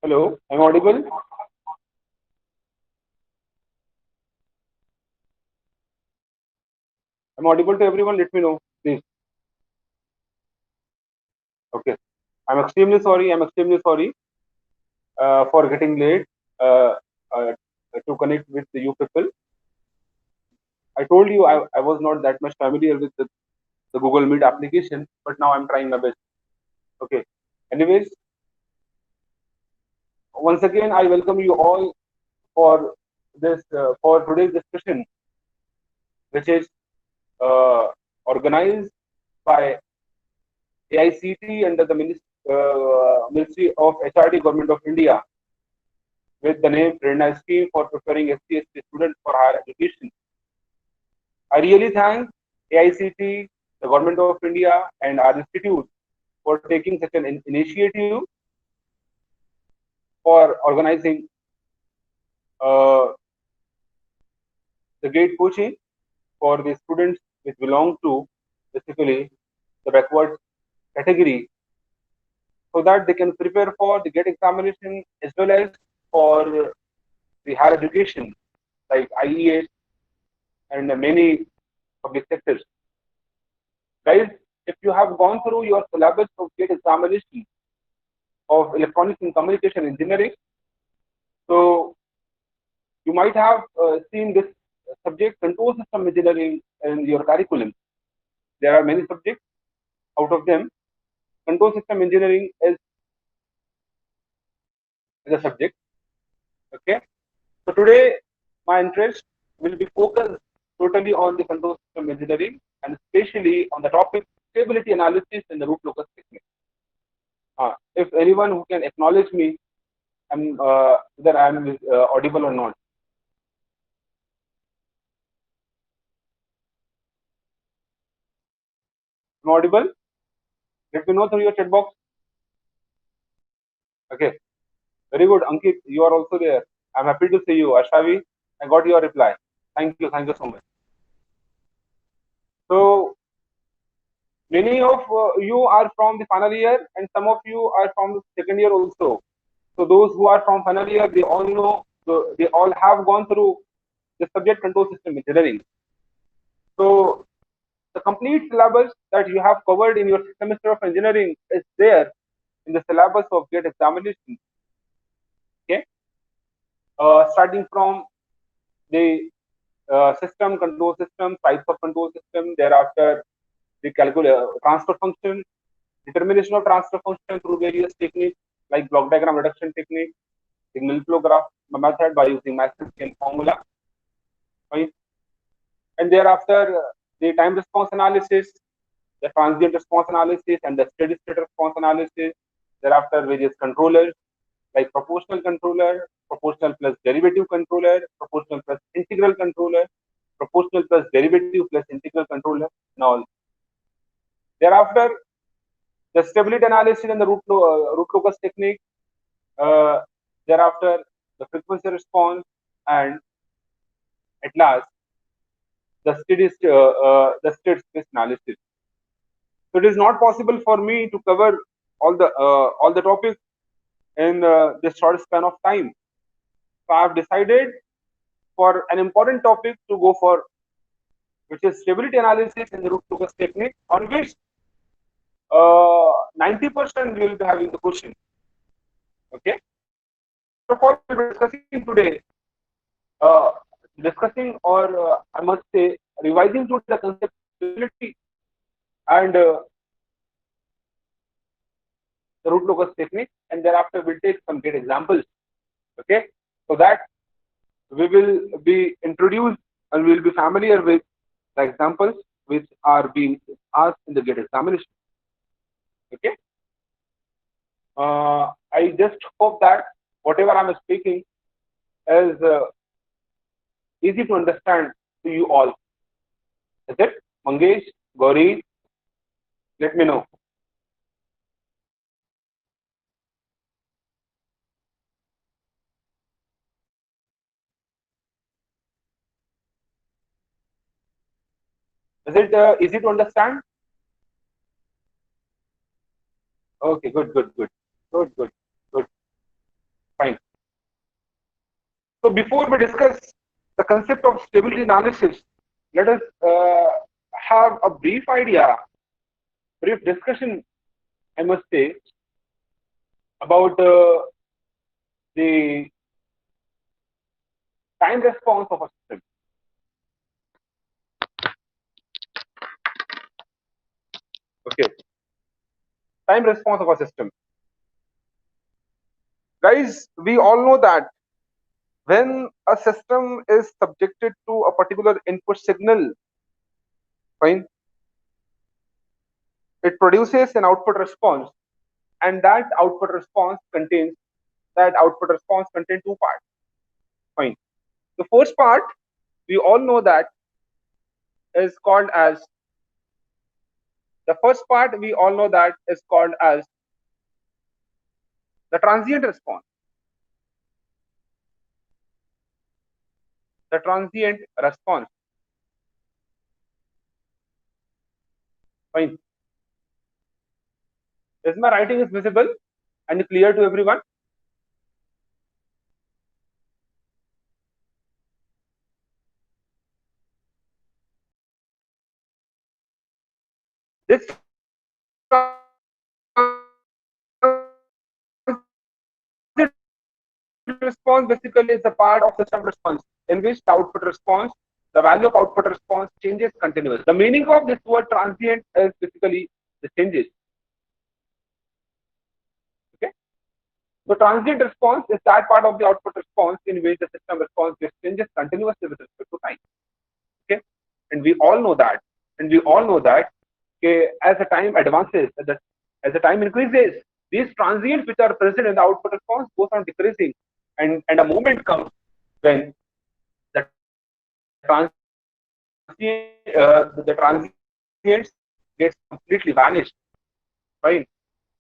Hello, am I audible? I'm audible to everyone. Let me know, please. Okay. I'm extremely sorry. I'm extremely sorry for getting late uh, uh, to connect with you people. I told you I was not that much familiar with the Google Meet application, but now I'm trying my best. Okay. Anyways, once again, I welcome you all for this for today's discussion, which is uh, organized by AICT under the Ministry of HRD Government of India with the name Prerna Scheme for preparing SC/ST students for higher education. I really thank AICT, the Government of India, and our institute for taking such an initiative for organizing uh, the GATE coaching for the students which belong to basically the backward category so that they can prepare for the GATE examination as well as for the higher education like IES and many public sectors. Guys, if you have gone through your syllabus of GATE examination of electronics and communication engineering, so you might have seen this subject control system engineering in your curriculum. There are many subjects. Out of them, control system engineering is a subject. Okay. So today, my interest will be focused totally on the control system engineering and especially on the topic stability analysis and the root locus technique. If anyone who can acknowledge me, whether I'm audible or not. I'm audible. Let me know through your chat box. Okay. Very good, Ankit. You are also there. I'm happy to see you. Ashavi, I got your reply. Thank you. Thank you so much. So many of you are from the final year, and some of you are from the second year also. So those who are from final year, they all know. They all have gone through the subject control system engineering. So the complete syllabus that you have covered in your semester of engineering is there in the syllabus of GATE examination. Okay, starting from the system, control system, types of control system, thereafter the transfer function, determination of transfer function through various techniques like block diagram reduction technique, signal flow graph method by using Maxwell's formula, right? And thereafter the time response analysis, the transient response analysis, and the steady state response analysis. Thereafter various controllers like proportional controller, proportional plus derivative controller, proportional plus integral controller, proportional plus derivative plus integral controller, and all. Thereafter, the stability analysis and the root locus technique. Uh, Thereafter, the frequency response, and at last, the state space analysis. So it is not possible for me to cover all the topics in this short span of time. So I have decided for an important topic to go for, which is stability analysis and the root locus technique, on which 90% we will be having the question. Okay. So for we will be discussing today, uh, discussing or I must say revising to the concept of stability and the root locus technique, and thereafter we'll take some great examples. Okay, so that we will be introduced and we will be familiar with the examples which are being asked in the GATE examination. Okay, I just hope that whatever I'm speaking is easy to understand to you all. Is it? Mangesh, Gauri, let me know. Is it easy to understand? Okay, good, good, good, good, good, good. before we discuss the concept of stability analysis, let us have a brief idea, brief discussion, I must say, about the time response of a system. Okay, time response of a system. Guys, we all know that when a system is subjected to a particular input signal, fine, it produces an output response, and that output response contains two parts. Fine. The first part, we all know that is called as the transient response. The transient response. Fine. Is my writing is visible and clear to everyone? This response basically is a part of system response in which the output response, the value of output response changes continuously. The meaning of this word transient is basically the changes. Okay. So transient response is that part of the output response in which the system response changes continuously with respect to time. Okay. And we all know that. Okay, as the time advances, as the time increases, these transients which are present in the output response goes on decreasing, and a moment comes when the transients gets completely vanished. Right?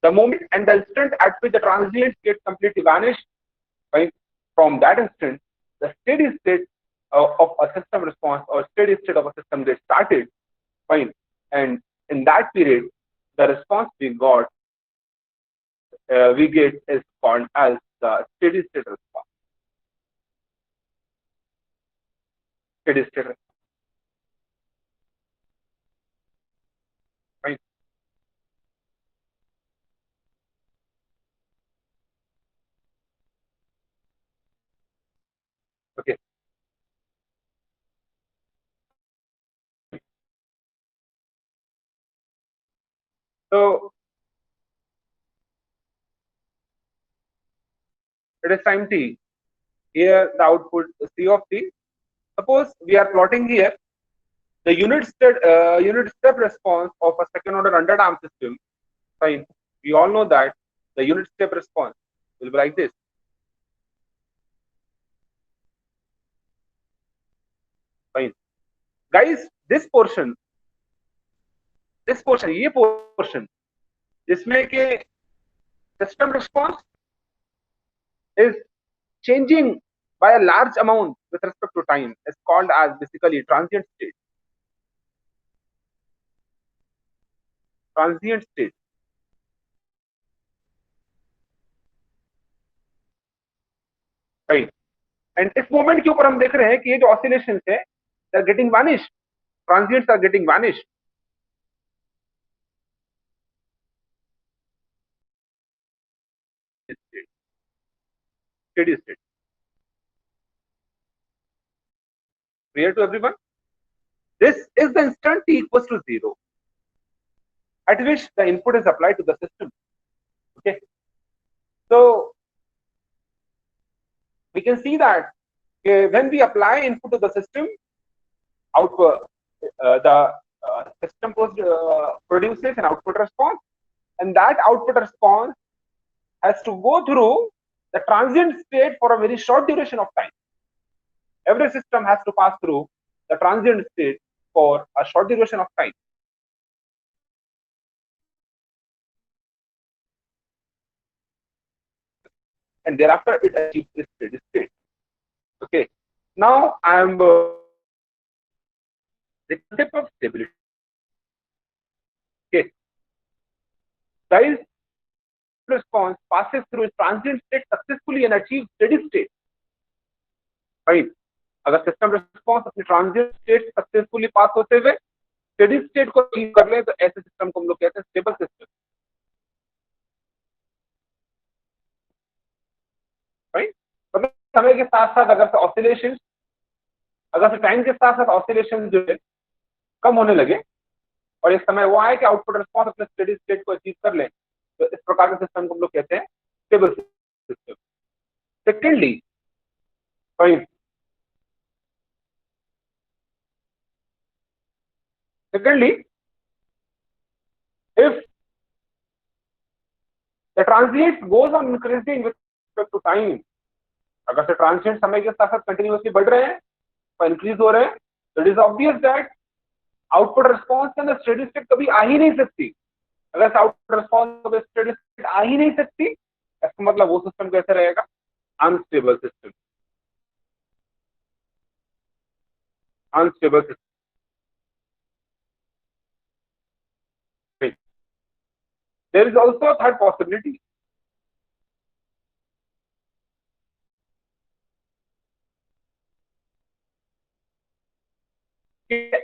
The moment and the instant at which the transients get completely vanished, right? From that instant, the steady state of a system response or steady state of a system gets started. Fine. And in that period, the response we get is called as the steady state response. Steady state response. Right. Okay. So it is time t. Here the output is c of t. Suppose we are plotting here the unit step response of a second order underdamped system. Fine. We all know that the unit step response will be like this. Fine. Guys, this portion, ये portion, जिसमें के system response is changing by a large amount with respect to time is called as basically transient state. Transient state. Right. And इस moment के ऊपर हम देख रहे हैं कि ये जो oscillations है, they are getting vanished. Transients are getting vanished. Steady state. Clear to everyone? This is the instant t equals to 0, at which the input is applied to the system. Okay. So we can see that when we apply input to the system, output the system produces an output response, and that output response has to go through the transient state for a very short duration of time. Every system has to pass through the transient state for a short duration of time. And thereafter it achieves this steady state. Okay. Now I am the concept of stability. Okay. Guys, response passes through its transient state successfully and achieves steady state. Right. अगर system response अपनी transit state successfully pass होते हुए steady state को achieve कर ले, तो ऐसे system को हम लोग कहते हैं स्टेबल सिस्टम, राइट। मतलब समय के साथ साथ अगर से ऑसिलेशन, अगर से टाइम के साथ साथ ऑसिलेशन जो है कम होने लगे, और एक समय वो आए कि आउटपुट रिस्पॉन्स अपने स्टेडी स्टेट को अचीव कर ले, तो इस प्रकार के सिस्टम को हम लोग कहते हैं stable system. Secondly, right, secondly, if the transient goes on increasing with respect to time, अगर से ट्रांसिएंट समय के साथ साथ कंटिन्यूसली बढ़ रहे हैं और इंक्रीज हो रहे हैं, तो it is obvious that output response के अंदर स्टेडी स्टेट कभी आ ही नहीं सकती। अगर आउटपुट रिस्पॉन्स स्टेडी स्टेट आ ही नहीं सकती, इसका मतलब वो सिस्टम कैसे रहेगा? Unstable system, unstable system. There is also a third possibility,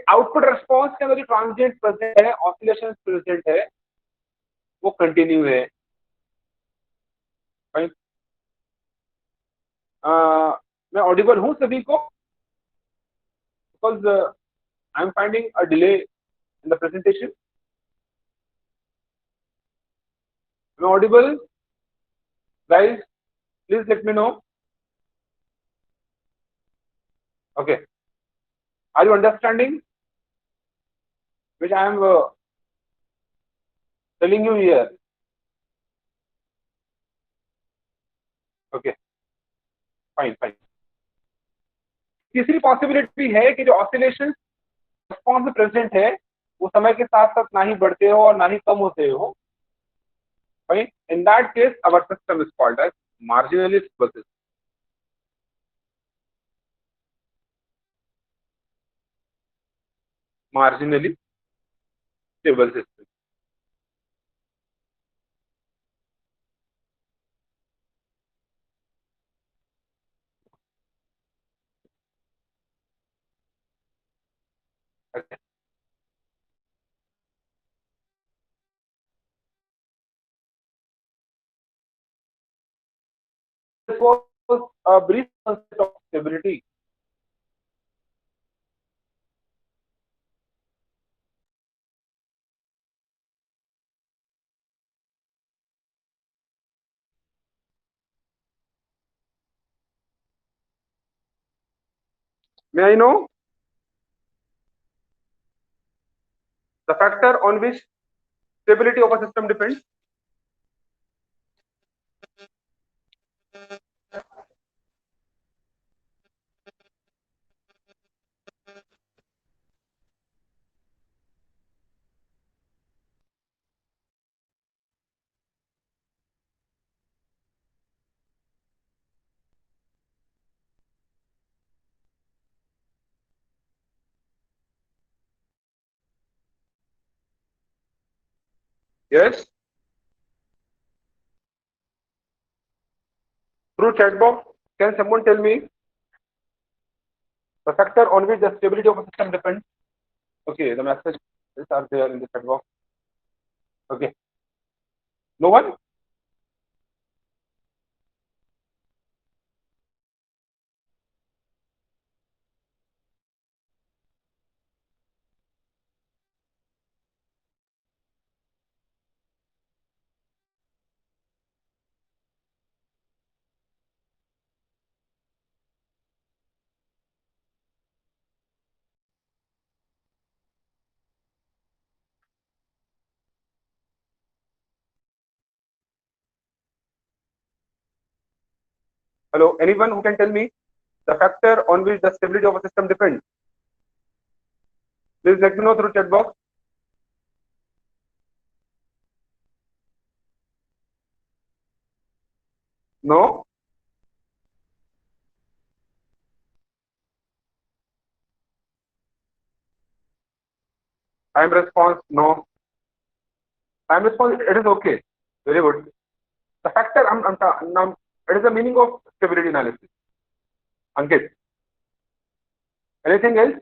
output response के अंदर जो ट्रांजिएंट प्रेजेंट है, ऑसिलेशन प्रेजेंट है, वो कंटिन्यू है। मैं ऑडिबल हूं सभी को? Because I am finding a delay in the presentation. मैं audible guys? Please let me know. Okay, are you understanding which I am telling you here? Okay, fine, fine. तीसरी possibility है कि जो ऑसिलेशन रिस्पॉन्स में present है, वो समय के साथ साथ ना ही बढ़ते हो और ना ही कम होते हो। Fine, in that case our system is called as marginally stable system. Marginally stable system. Okay. This was a brief concept of stability. May I know the factor on which stability of a system depends? Yes. Through chat box, can someone tell me the factor on which the stability of a system depends? Okay, the messages are there in the chat box. Okay. No one? Hello, anyone who can tell me the factor on which the stability of a system depends? Please let me know through chat box. No? Time response? No. Time response, it is okay. Very good. The factor, it is the meaning of stability analysis. Ankit. Anything else?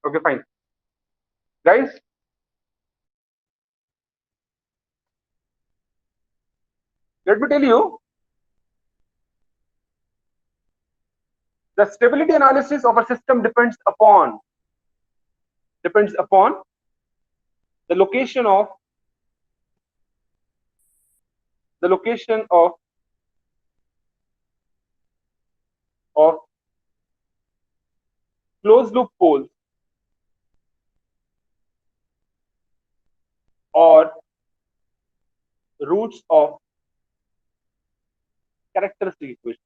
Okay, fine. Guys, let me tell you, the stability analysis of a system depends upon the location of closed loop poles or roots of characteristic equation.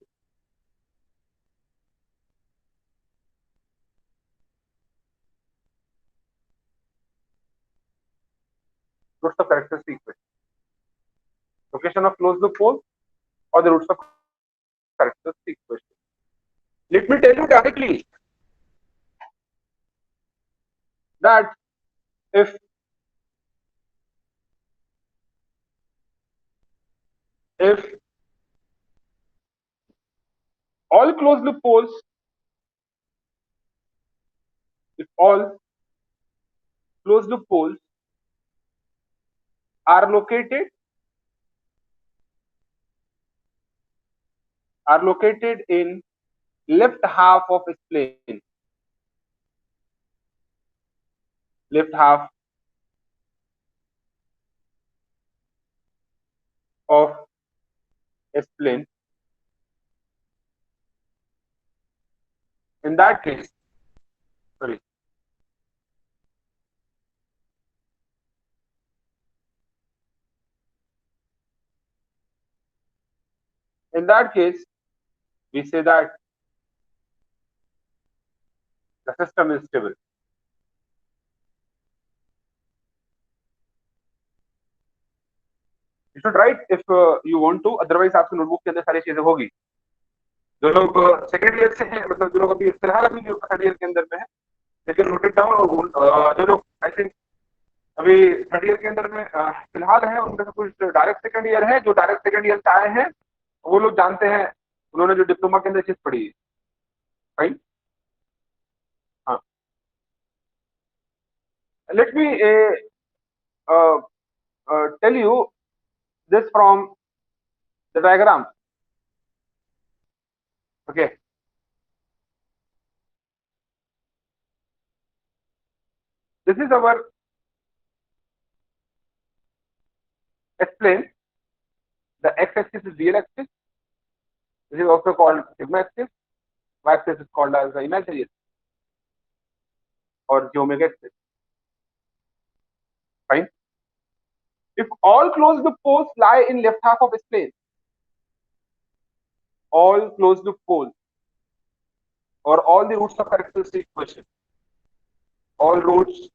Roots of characteristic equation. Location of closed loop poles or the roots of characteristic equation. Let me tell you directly that if all closed loop poles, if all closed loop poles are located in left half of a plane, left half of a plane, in that case, sorry, in that case, we say that the system is stable. You should write if you want to, otherwise आपकी notebook के अंदर सारी चीजें होगी. जो लोग second year से हैं, मतलब जो लोग अभी फिलहाल अभी थर्ड ईयर के अंदर में है, they can note it down. और जो लोग आई थिंक अभी थर्ड ईयर के अंदर में फिलहाल है, उनमें से कुछ डायरेक्ट सेकंड ईयर है, जो डायरेक्ट सेकंड ईयर से आए हैं वो लोग जानते हैं, उन्होंने जो डिप्लोमा के अंदर चीज पढ़ी है. राइट. हाँ. Let me tell you this from the diagram. Okay. This is our S-plane. The x-axis is real axis. This is also called sigma axis. Y-axis is called as the imaginary axis or geometric axis. Fine. If all closed loop poles lie in left half of S-plane, all closed loop poles or all the roots of characteristic equation, all roots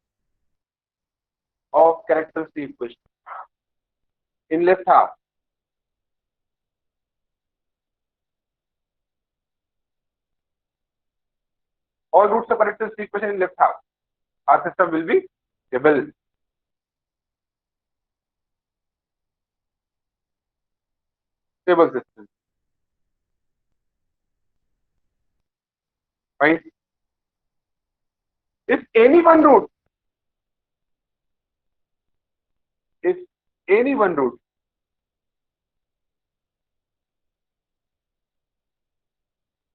of characteristic equation in left half, all roots of characteristic equation in left half, our system will be stable. Stable system. Right? If any one root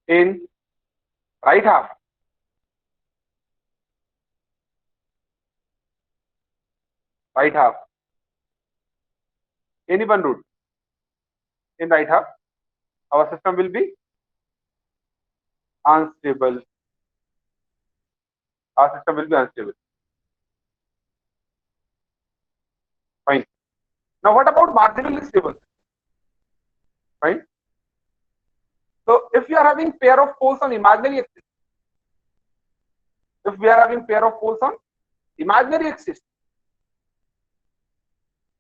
in right half any one root in right half, our system will be unstable. Our system will be unstable. Fine. Now what about marginally stable? Fine. So if you are having pair of poles on imaginary axis,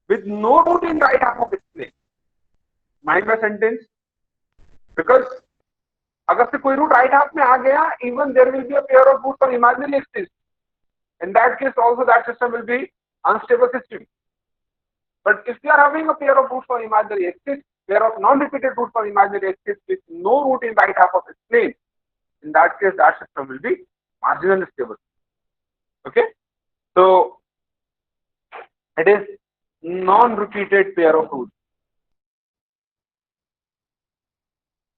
with no root in right half of its plane, mind my sentence, because अगर से कोई root right half में आ गया, even there will be a pair of roots on imaginary axis. In that case also that system will be unstable system. But if you are having a pair of roots on imaginary axis, pair of non-repeated roots on imaginary axis with no root in right half of its plane. In that case, that system will be marginally stable. Okay, so it is non-repeated pair of roots.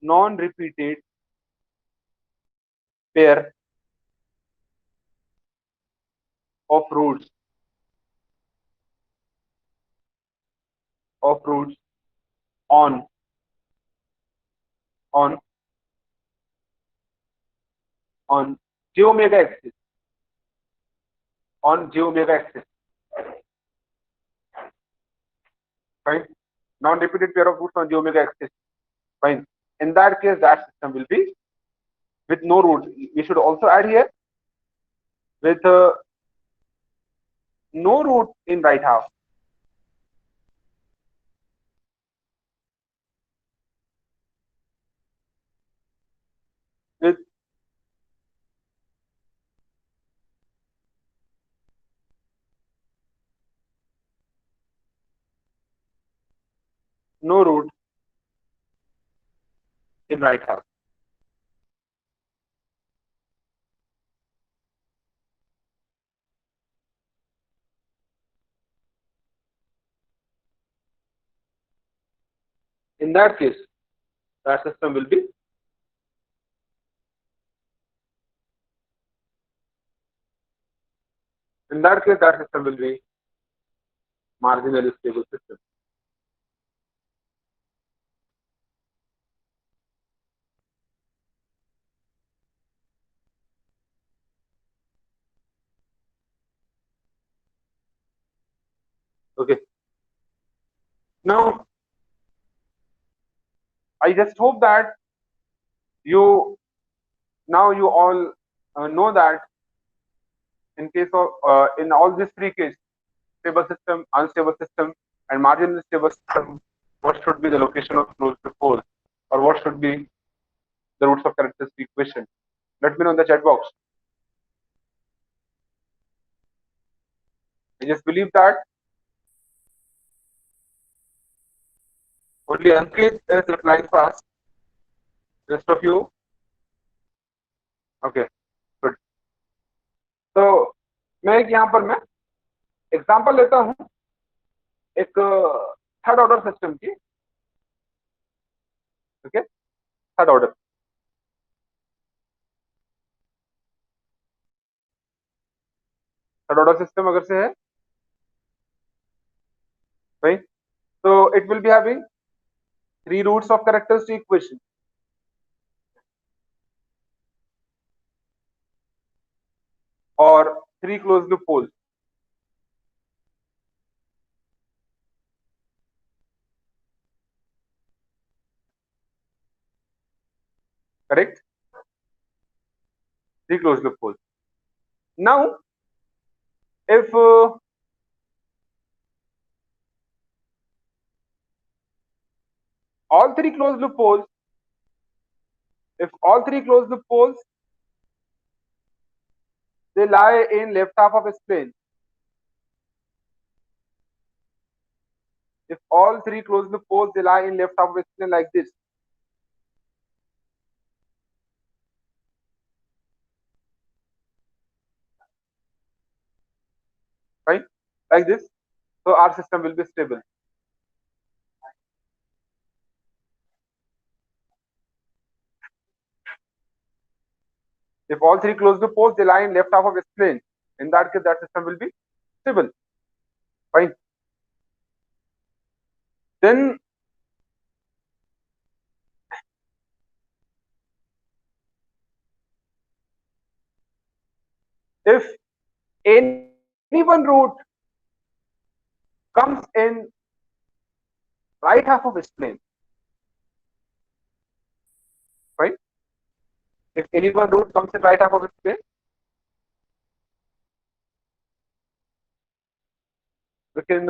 Non-repeated pair of roots on on on j omega axis, on j omega axis. Fine. Non-repeated pair of roots on j omega axis. Fine. In that case, that system will be with no root. We should also add here with no root in right half. With no root in right half. In that case, that system will be marginally stable system. Okay. Now, I just hope that you you all know that in case of in all these three cases, stable system, unstable system, and marginally stable system, what should be the location of closed loop pole, or what should be the roots of characteristic equation? Let me know in the chat box. I just believe that only Ankit is replying fast. Rest of you, okay, good. तो मैं एक यहाँ पर मैं example लेता हूँ एक third order system की. ओके, थर्ड ऑर्डर सिस्टम अगर से है भाई, तो it will be having three roots of characteristic equation or three closed loop poles. Correct? Three closed loop poles. Now, if all three closed loop poles, they lie in left half of its plane. If all three closed loop poles, they lie in left half of its plane like this. Right? Like this. So our system will be stable. If all three closed loop poles, they lie in left half of its plane, in that case, that system will be stable. Fine. Then if any one root comes in right half of its plane, right? If any one root comes in right half of its plane, we can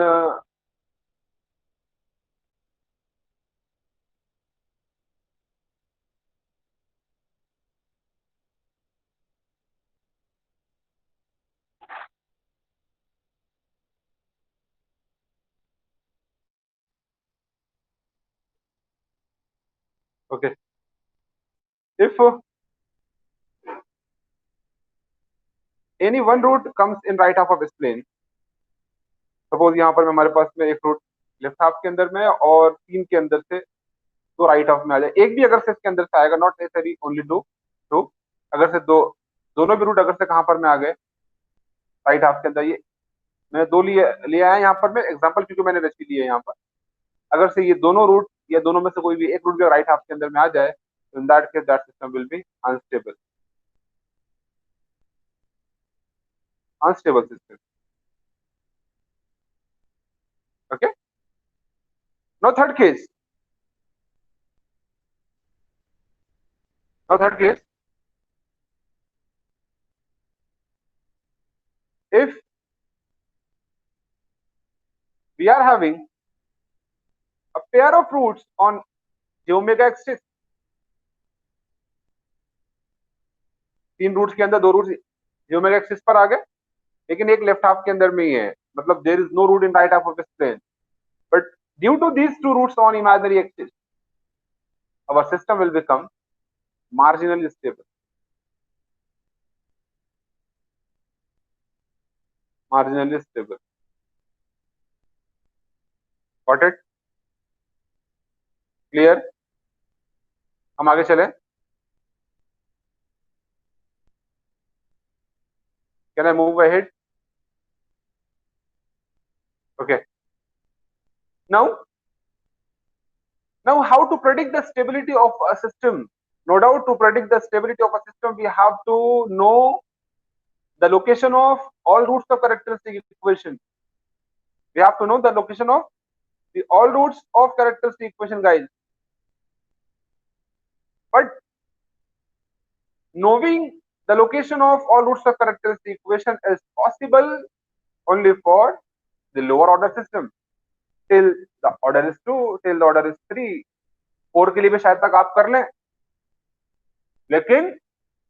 Okay. If any one root comes in right half of this plane, suppose यहाँ पर हमारे पास में एक root left half के अंदर में है और 3 के अंदर से दो राइट हाफ में आ जाए, एक भी अगर से इसके अंदर से आएगा, नॉट नेसेसरी ओनली टू, अगर से दोनों भी रूट अगर से कहां पर में आ गए राइट हाफ के अंदर, ये मैंने दो लिए लिया है यहाँ पर मैं एग्जांपल क्योंकि मैंने वैसे लिए यहाँ पर, अगर से ये दोनों रूट या दोनों में से कोई भी एक रूट भी राइट हाफ के अंदर में आ जाए, इन that case that system will B unstable, unstable system. Okay. Now third case. Now third case. If we are having a pair of roots on j omega axis, तीन roots के अंदर दो roots j omega axis पर आ गए, लेकिन एक left half के अंदर में ही है, मतलब there is no root in right half of this plane, but due to these two roots on imaginary axis, our system will become marginally stable. Marginally stable. Got it? Clear? हम आगे चले. Can I move ahead? Okay. Now how to predict the stability of a system? No doubt, to predict the stability of a system, we have to know the location of all roots of characteristic equation. We have to know the location of the all roots of characteristic equation, guys. But knowing the location of all roots of characteristic equation is possible only for the lower order system. Till the order is 2, till the order is 3, 4 के लिए भी शायद तक आप कर लें, लेकिन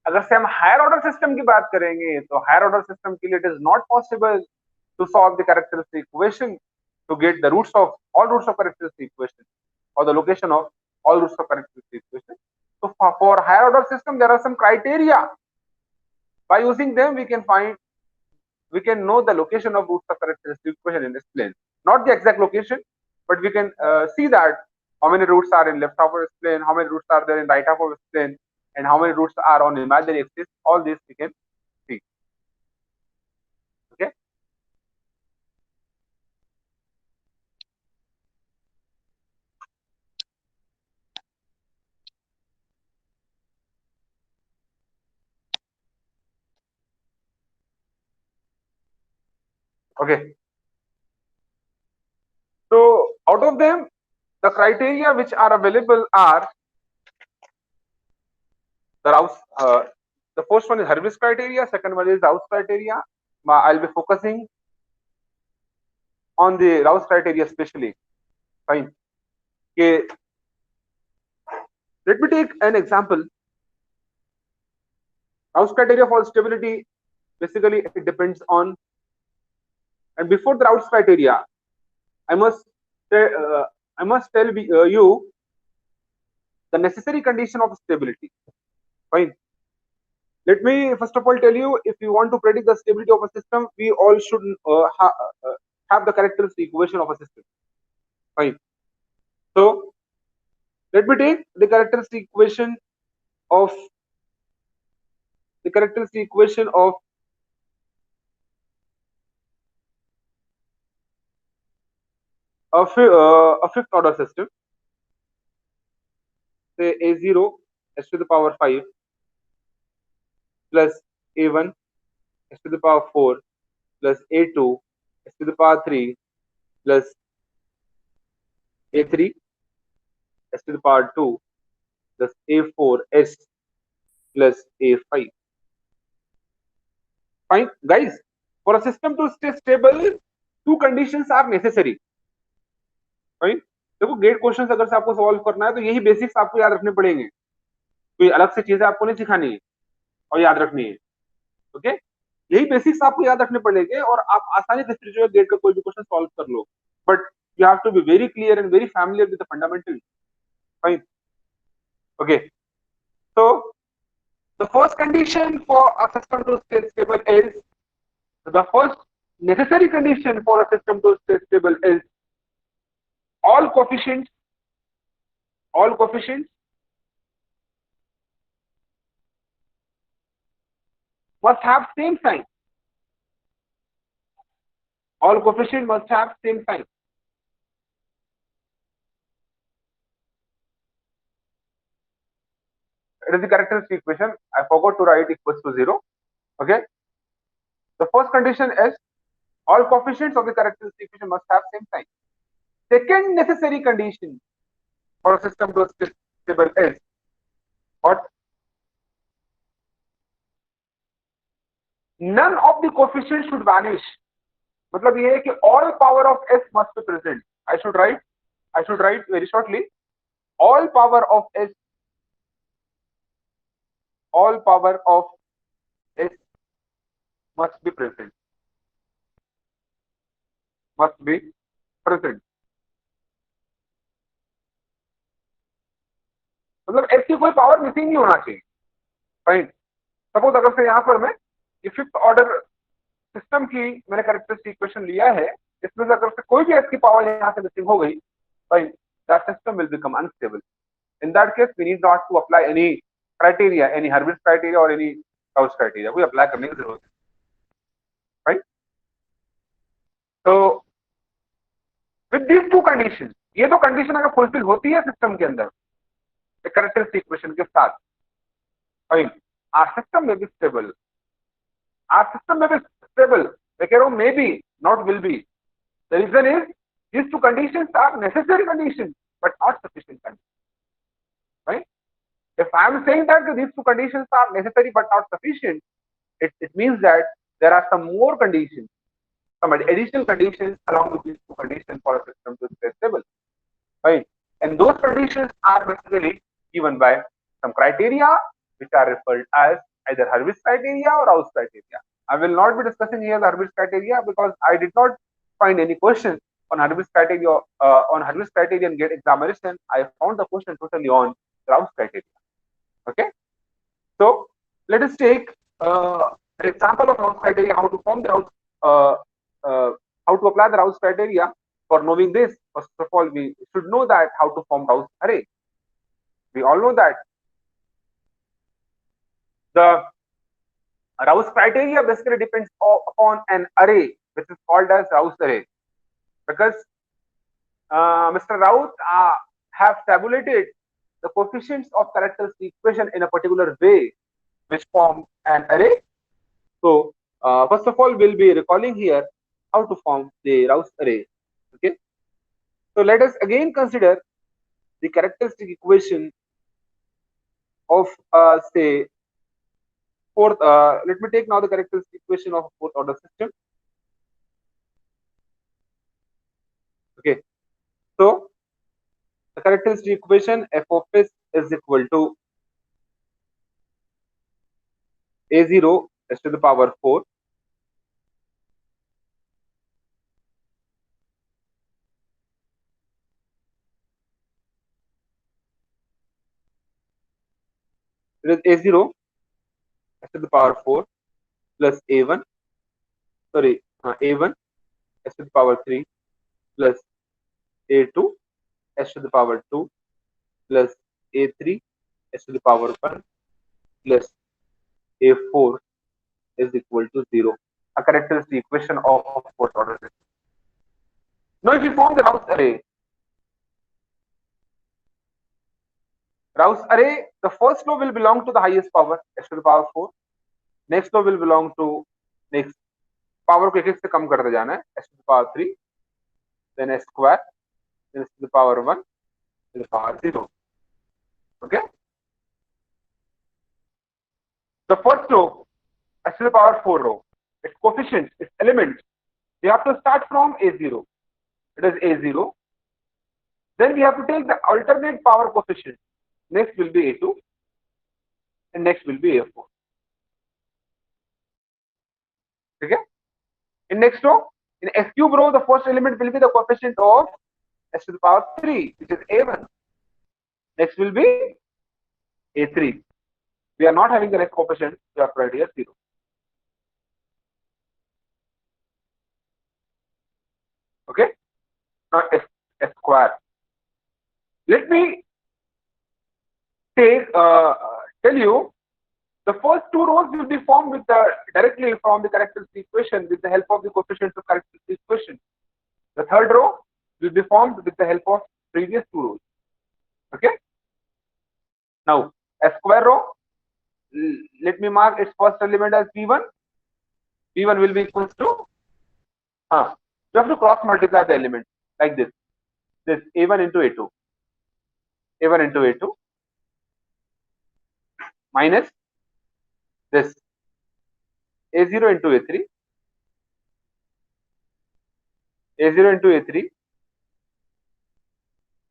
अगर से हम हायर ऑर्डर सिस्टम की बात करेंगे तो हायर ऑर्डर सिस्टम के लिए it is not possible to solve the characteristic equation to get the roots of all roots of characteristic equation or the location of all roots of characteristic equation. So for higher order system there are some criteria. By using them we can know the location of roots of characteristic equation in this plane. Not the exact location, but we can see that how many roots are in left half of this plane, how many roots are there in right half of this plane, and how many roots are on imaginary axis. All this we can see. Okay. Okay. So out of them, the criteria which are available are the Rouse. The first one is Hurwitz criteria. Second one is Rouse criteria. I'll be focusing on the Rouse criteria especially. Fine. Okay. Let me take an example. Rouse criteria for stability, basically it depends on, and before the Rouse criteria, I must tell you the necessary condition of stability. Fine. Let me first of all tell you, if you want to predict the stability of a system, we all should have the characteristic equation of a system. Fine. So let me take the characteristic equation of a fifth order system. Say A0 s to the power 5 plus A1 s to the power 4 plus A2 s to the power 3 plus A3 s to the power 2 plus A4 s plus A5. Fine, guys. For a system to stay stable, two conditions are necessary. Fine. देखो gate questions अगर से आपको solve करना है तो यही basics आपको याद रखने पड़ेंगे, कोई अलग से चीजें आपको नहीं सिखानी है और याद रखनी है. ओके, यही बेसिक्स आपको याद रखने पड़ेंगे और आप आसानी से फिर जो है गेट का कोई भी क्वेश्चन सॉल्व कर लो. But you have to be very clear and very familiar with the fundamental. Fine. Okay, so the first condition for a system to stay stable is the first necessary condition for a system to stay stable is all coefficients all coefficients must have same sign. All coefficients must have same sign. It is the characteristic equation. I forgot to write equals to 0. Okay. The first condition is all coefficients of the characteristic equation must have same sign. Second necessary condition for a system to stay stable is what? None of the coefficients should vanish. मतलब ये है कि all power of s must be present. I should write very shortly. All power of s must be present. Must be present. मतलब s की कोई power missing नहीं होना चाहिए. फाइन. सपोज अगर से यहाँ पर मैं ये फिफ्थ ऑर्डर सिस्टम की मैंने कैरेक्टरिस्टिक इक्वेशन लिया है, इसमें से अगर से कोई भी s की पावर यहाँ से मिसिंग हो गई, fine, that system will become unstable. In that case, we need not to apply any criteria, any Hurwitz criteria or any Gauss criteria. कोई apply करने की जरूरत है, right? So, with these two conditions, ये तो condition अगर fulfil होती है सिस्टम के अंदर कैरेक्टरिस्टिक इक्वेशन के साथ, fine, our system may be stable. Our system may be stable. मैं कह रहा हूँ maybe, not will be. The reason is these two conditions are necessary conditions, but not sufficient conditions, right? If I am saying that these two conditions are necessary but not sufficient, it means that there are some more conditions, some additional conditions along with these two conditions for a system to stay stable, right? And those conditions are basically given by some criteria which are referred as either Hurwitz criteria or Gauss criteria. I will not be discussing here the Hurwitz criteria because I did not find any question on Hurwitz criteria in GATE examination. I found the question totally on Gauss criteria. Okay, so let us take an example of Gauss criteria, how to form the how to apply the Gauss criteria. For knowing this, first of all, we should know that how to form Gauss array. We all know that the Gauss criteria basically depends upon an array which is called as Gauss array, because Mr. Raut have tabulated the coefficients of characteristic equation in a particular way which form an array. So first of all, we'll be recalling here how to form the Gauss array. Okay, so let us again consider the characteristic equation of say fourth. Let me take now the characteristic equation of a fourth order system. Okay, so the characteristic equation f of s is equal to a0 s to the power 4 it is a0 s to the power 4 plus a1 a1 s to the power 3 plus a2 s to the power 2 plus a3 s to the power 1 plus a4 is equal to 0. A characteristic equation of fourth order system. Now, if you form the Gauss array, the first law will belong to the highest power s to the power 4. Next law will belong to next power को एक से कम करते जाना है s to the power 3, then s square, then s to the power 1 to the power 0. Okay. The first row, s to the power 4 row, its coefficients, its elements, we have to start from a0. It is a0. Then we have to take the alternate power coefficient. Next will be a2 and next will be a4. Okay. In next row, in s cube row, the first element will be the coefficient of s to the power 3, which is a1. Next will be A3. We are not having the next coefficient. We have to write here 0. Okay. Now S square. Let me tell you, the first two rows will be formed with directly from the characteristic equation with the help of the coefficients of characteristic equation. The third row will be formed with the help of previous two rows. Okay. Now S square row, let me mark its first element as B1. B1 will be equals to, you have to cross multiply the element like this. This A1 into A2. A1 into A2 minus this A0 into A3. A0 into A3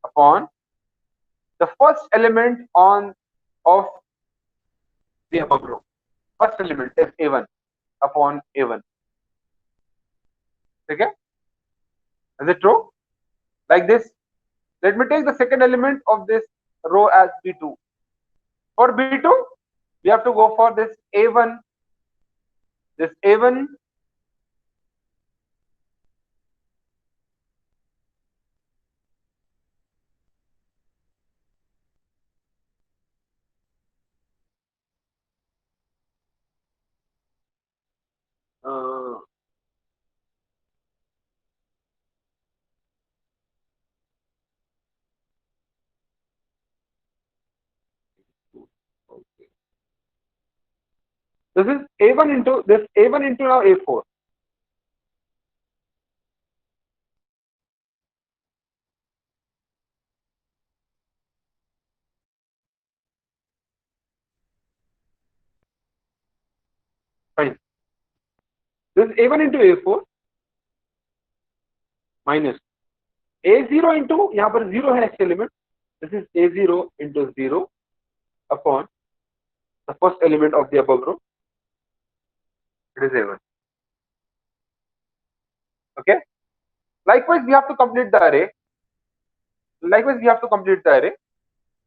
upon the first element of the above row. First element is A1 upon A1. Okay? Is it true? Like this. Let me take the second element of this row as B2. For B2, we have to go for this A1. This A1 this is A1 into this A1 into now A4. Fine. This is A1 into A4 minus A0 into, यहाँ पर 0 है next element. This is A0 into 0 upon the first element of the above row. It is A1. Okay. Likewise, we have to complete the array.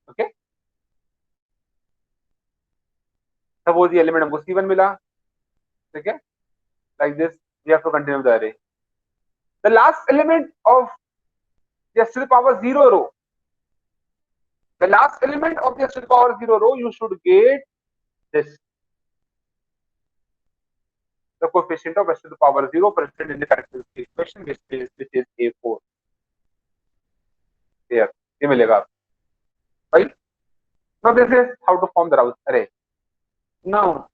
Okay. Suppose the element हमको C1 मिला. Okay. Like this, we have to continue the array. The last element of the S to the power 0 row. The last element of the S to the power 0 row, you should get this. The coefficient of S to the power 0 present in the characteristic equation, which is A4. Here, ये मिलेगा. Right? Now this is how to form the Rouse array. Now,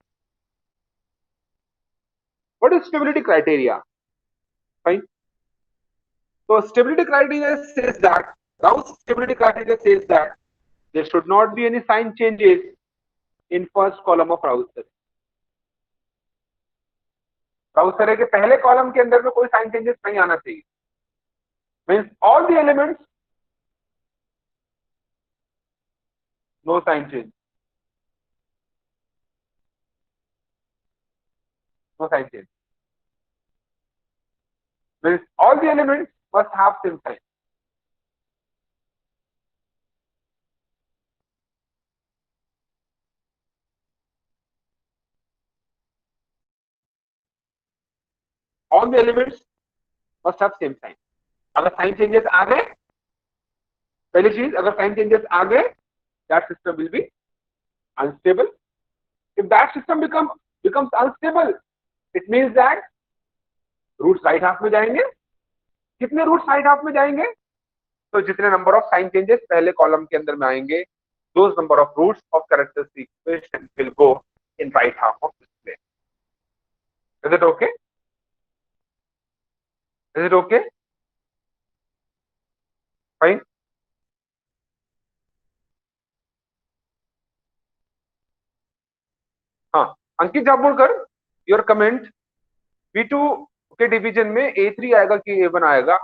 what is stability criteria? Fine. So stability criteria says that Rouse stability criteria says that there should not be any sign changes in first column of Rouse array. Rouse array के पहले column के अंदर में कोई sign changes नहीं आना चाहिए. Means all the elements, no sign change. No sign change. Means all the elements must have same sign. All the elements must have same sign. अगर साइन चेंजेस आ गए, पहली चीज, अगर साइन चेंजेस आ गए, that system will be unstable. If that system becomes unstable, it means that roots right half में जाएंगे. कितने roots right half में जाएंगे? तो जितने नंबर ऑफ साइन चेंजेस पहले कॉलम के अंदर में आएंगे, those number of roots of characteristic equation will go in right half of display. Is it okay? Is it okay? Fine. हाँ, अंकित जाबुलकर, योर कमेंट, B2 के डिवीजन में A3 आएगा कि A1 आएगा?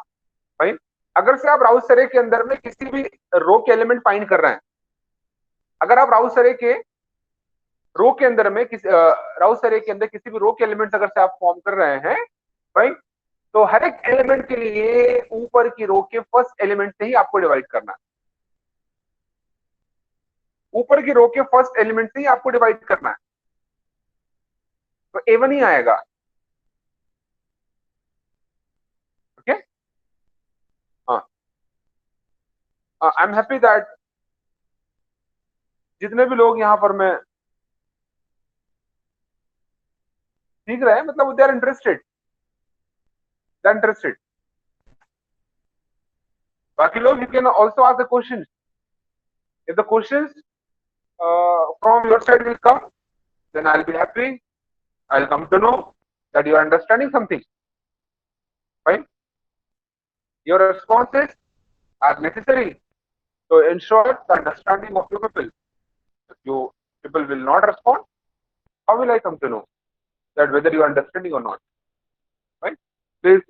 फाइन. अगर से आप राउस अरे के अंदर में किसी भी रो के एलिमेंट फाइंड कर रहे हैं, अगर आप राउस अरे के रो के अंदर में राउस अरे के अंदर किसी भी रो के एलिमेंट्स अगर से आप फॉर्म कर रहे हैं, फाइन, तो हर एक एलिमेंट के लिए ऊपर की रो के फर्स्ट एलिमेंट से ही आपको डिवाइड करना है. ऊपर की रो के फर्स्ट एलिमेंट से ही आपको डिवाइड करना है, तो A1 ही आएगा। ओके, हाँ, आई एम हैप्पी दैट जितने भी लोग यहाँ पर मैं सीख रहे हैं, मतलब they are interested, they are interested. बाकी लोग, you can also ask the question, if the questions from your side will come, then I'll be happy. I'll come to know that you are understanding something. Fine. Your responses are necessary to ensure the understanding of your people. If you people will not respond, how will I come to know that whether you are understanding or not? Right? Please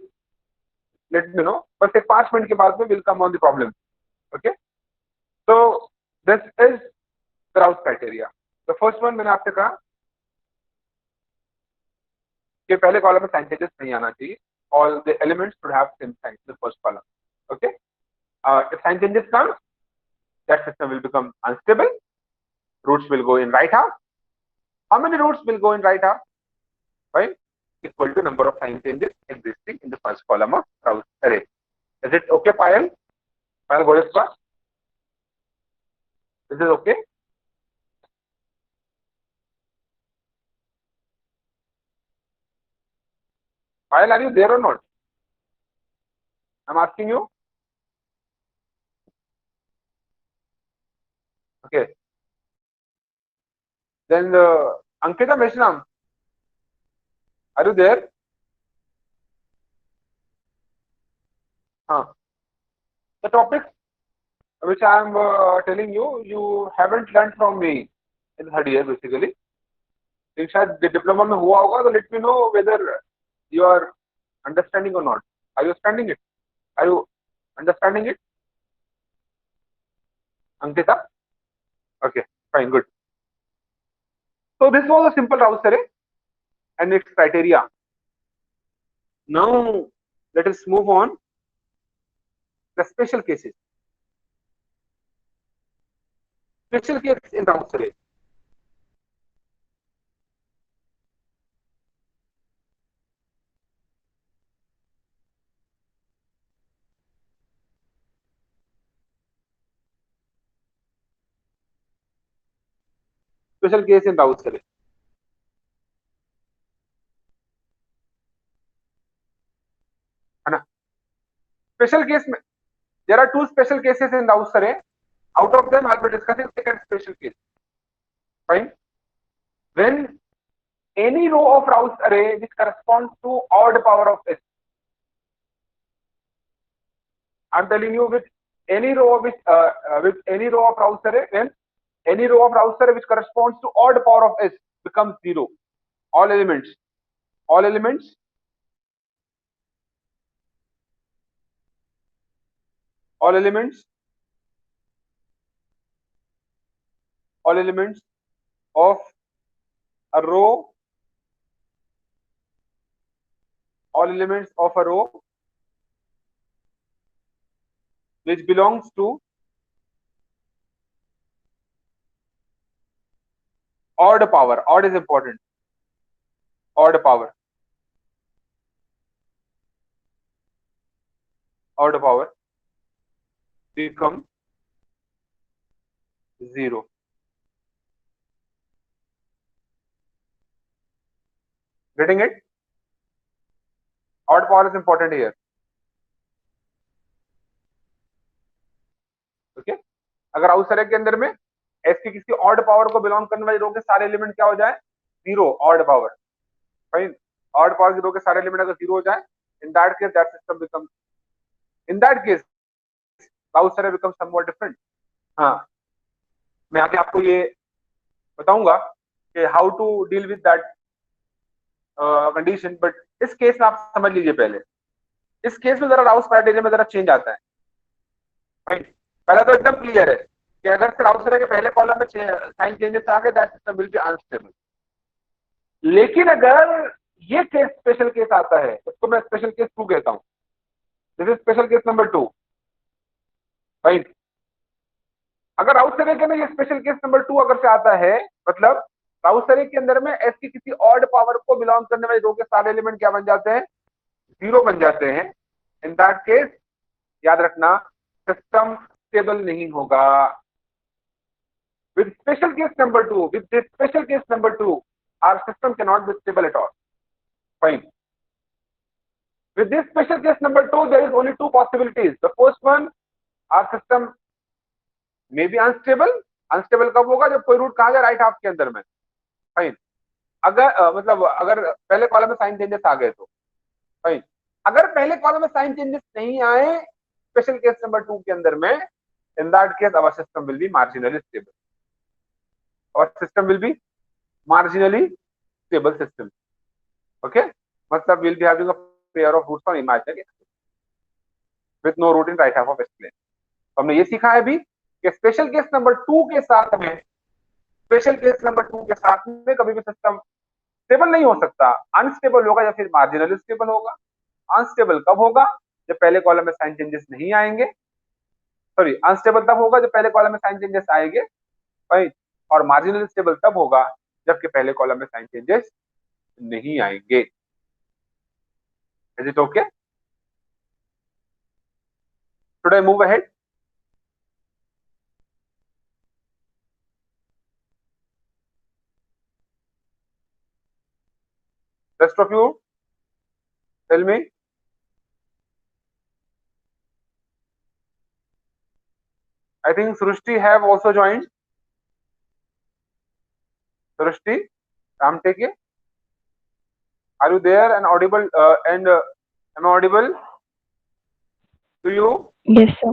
let me know. बस एक 5 minute के बाद में will come on the problem. Okay? So this is Krauss criteria. The first one मैंने आपसे कहा कि पहले कॉलम में साइन चेंजेस नहीं आना चाहिए. All the elements should have same sign in the first column. Okay? If sign changes come, that system will become unstable. Roots will go in right half. How many roots will go in right half? Right? Equal to number of sign changes existing in the first column of Krauss array. Is it okay, Payal? Payal Goyeswa? Is it okay? Payal, are you there or not? I'm asking you. Okay. Then Ankita Meshnam, are you there? The topics which I am telling you, you haven't learned from me in third year basically. शायद diploma में हुआ होगा, तो let me know whether you are understanding or not. Are you understanding it? Are you understanding it, Ankita? Okay, fine, good. So this was a simple Rouse array and its criteria. Now let us move on the special cases. Special case in Rouse array. Special case in Rouse array. है ना? Special case में there are two special cases in Rouse array. Out of them, I'll be discussing second special case. Fine. When any row of Rouse array which corresponds to odd power of s. I'm telling you, with any row of Rouse array, when any row of Rouse array which corresponds to odd power of s becomes 0. All elements of a row, which belongs to odd power. Odd is important. Odd power become 0. Getting it? Odd power is important here. Okay? अगर Rouse array के अंदर में s की किसी odd power को belong करने वाली रो के सारे एलिमेंट क्या हो जाए? 0. Odd power. Fine. Odd power की रो के सारे एलिमेंट अगर 0 हो जाए, in that case that system becomes, in that case Rouse array becomes somewhat different. हाँ, मैं आगे आपको ये बताऊंगा कि how to deal with that condition, but इस केस में आप समझ लीजिए पहले. इस केस में जरा राउस क्राइटेरिया में जरा चेंज आता है. फाइन. पहला तो एकदम क्लियर है कि अगर राउस array के पहले कॉलम में साइन चेंजेस आ गए, that system will B unstable. लेकिन अगर ये केस स्पेशल केस आता है, उसको मैं स्पेशल केस 2 कहता हूं. This is special case number 2. Fine. अगर राउथ अरे के अंदर ये स्पेशल केस नंबर 2 अगर से आता है, मतलब राउथ अरे के अंदर में एस की किसी ऑड पावर को बिलोंग करने वाले रो के सारे एलिमेंट क्या बन जाते हैं, जीरो बन जाते हैं। इन दैट केस याद रखना सिस्टम स्टेबल नहीं होगा। With special case number 2, with this special case number 2, our system can not be stable at all. Fine. With this special case number 2, there is only two possibilities. The first one, our system may be unstable. Unstable कब होगा, जब कोई root कहा जाए right half के अंदर में। Fine. अगर मतलब अगर पहले कॉलम में साइन चेंजेस आ गए तो फाइन। अगर पहले कॉलम में साइन चेंजेस नहीं आए स्पेशल केस नंबर 2 के अंदर में, in that case our system will be marginally stable. Our system will be marginally stable system. Okay, मतलब will be having a pair of roots on imaginary with no root in right half of S plane. तो हमने ये सीखा है भी कि special case number 2 के साथ में, स्पेशल केस नंबर 2 के साथ में कभी भी सिस्टम स्टेबल नहीं हो सकता, अनस्टेबल होगा या फिर मार्जिनली स्टेबल होगा। अनस्टेबल कब होगा, जब पहले कॉलम में साइन चेंजेस नहीं आएंगे। सॉरी, अनस्टेबल तब होगा जब पहले कॉलम में साइन चेंजेस आएंगे, राइट। और मार्जिनली स्टेबल तब होगा जबकि पहले कॉलम में साइन चेंजेस नहीं आएंगे। Is it okay? Should I move ahead? Rest of you, tell me. I think Srushti have also joined. Srushti, Ramteke, are you there and audible? Am I audible to you? Yes, sir.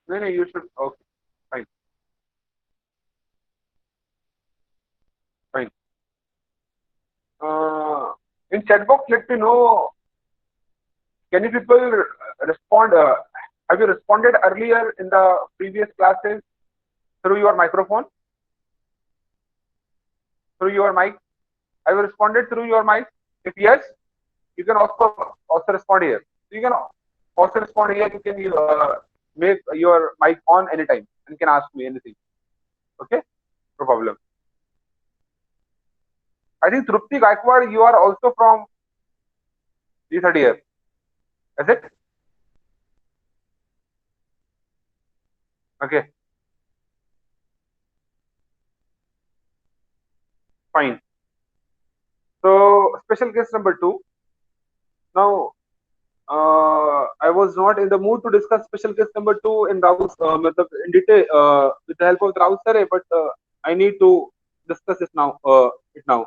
No, no, you should. Okay, fine, fine. In chat box, let me know. Can you people respond? Have you responded earlier in the previous classes through your microphone, through your mic? Have you responded through your mic? If yes, you can also respond here. You can also respond here. You can make your mic on anytime and can ask me anything. Okay, no problem. I think Trupti Gaikwad, you are also from G30 year. Is it? Okay. Fine. So special case number 2. Now I was not in the mood to discuss special case number 2 in Rao's in detail with the help of Rao sir, but I need to discuss it now.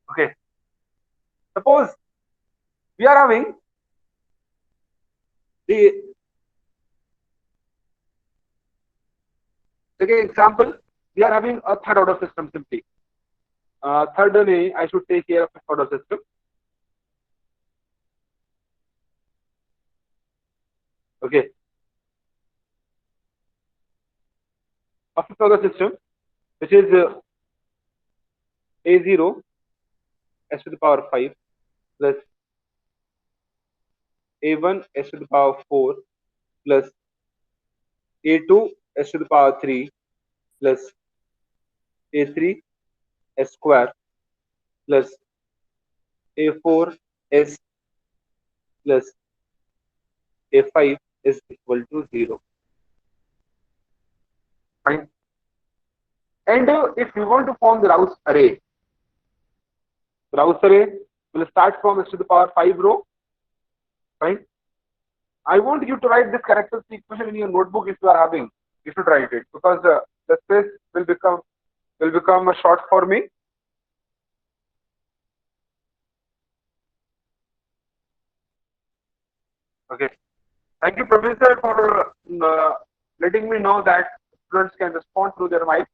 Okay. Suppose we are having the example. We are having a third order system simply. Thirdly, I should take care of fifth order system. Okay. A fifth order system, which is A0 s to the power 5 plus A1 s to the power 4 plus A2 s to the power 3 plus A3 s square plus A4 s plus A5 is equal to 0. Fine. And if you want to form the Rouse array will start from s to the power 5 row. Fine. I want you to write this characteristic equation in your notebook if you are having. You should write it because the space will become short for me. Okay. Thank you, Professor, for letting me know that students can respond through their mic.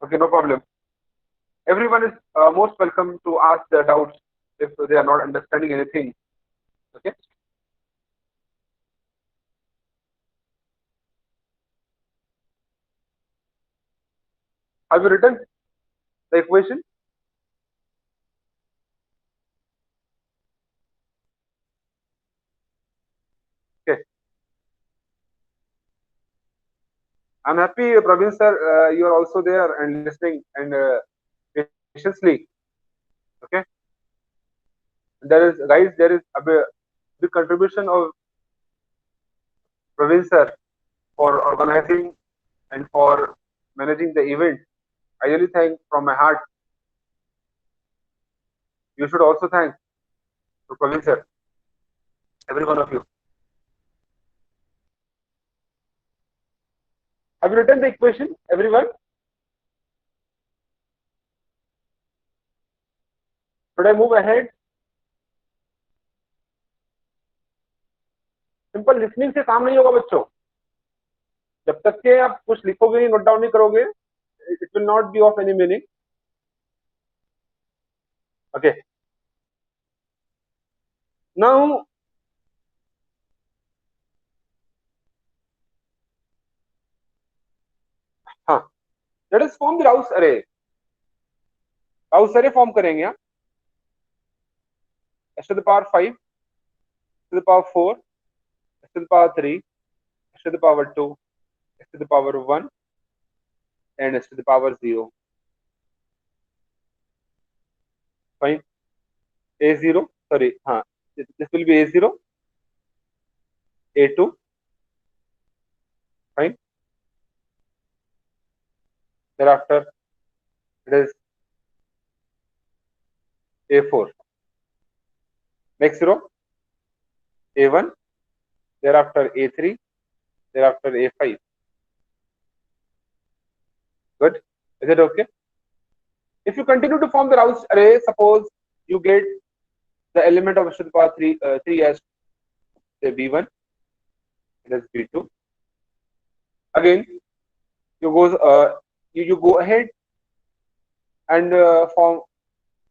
Okay, no problem. Everyone is most welcome to ask their doubts if they are not understanding anything. Okay. Have you written the equation? I'm happy, Praveen sir, you are also there and listening and patiently. Okay, there is a big contribution of Praveen sir for organizing and for managing the event. I really thank from my heart. You should also thank to Praveen sir, every one of you. Have you written the equation, everyone? Should I move ahead? Simple listening से काम नहीं होगा बच्चों. जब तक के आप कुछ लिखोगे नहीं, नोट डाउन नहीं करोगे, it will not be of any meaning. Okay. Now, हाँ, let us form the Rouse array. Rouse array form करेंगे हम. S to the power 5, S to the power 4, S to the power 3, S to the power 2, S to the power 1, and S to the power 0. Fine. A0, sorry, this will be A0, A2, fine. Thereafter, it is A4. Next row, A1, thereafter A3, thereafter A5. Good. Is it okay? If you continue to form the Rouse array, suppose you get the element of S to the power 3 as say B1, it is B2. Again, you go ahead and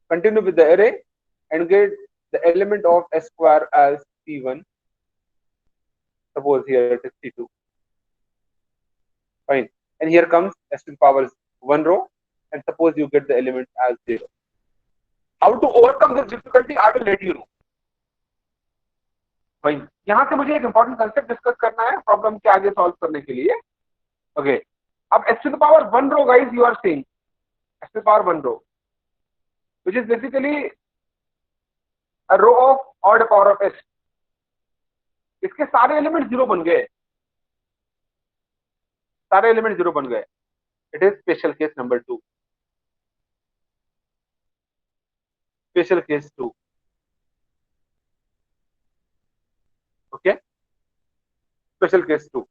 continue with the array and get the element of S square as C1. Suppose here it is C2. Fine. And here comes S to the power 1 row, and suppose you get the element as 0. How to overcome this difficulty, I will let you know. Fine. यहाँ से मुझे एक important concept discuss करना है problem के आगे solve करने के लिए. Okay. अब S to the power 1 row, guys, you are seeing S to the power 1 row, which is basically a row of odd power of S. इसके सारे एलिमेंट 0 बन गए. सारे एलिमेंट 0 बन गए. It is special case number 2. Special case 2. Okay. Special case 2.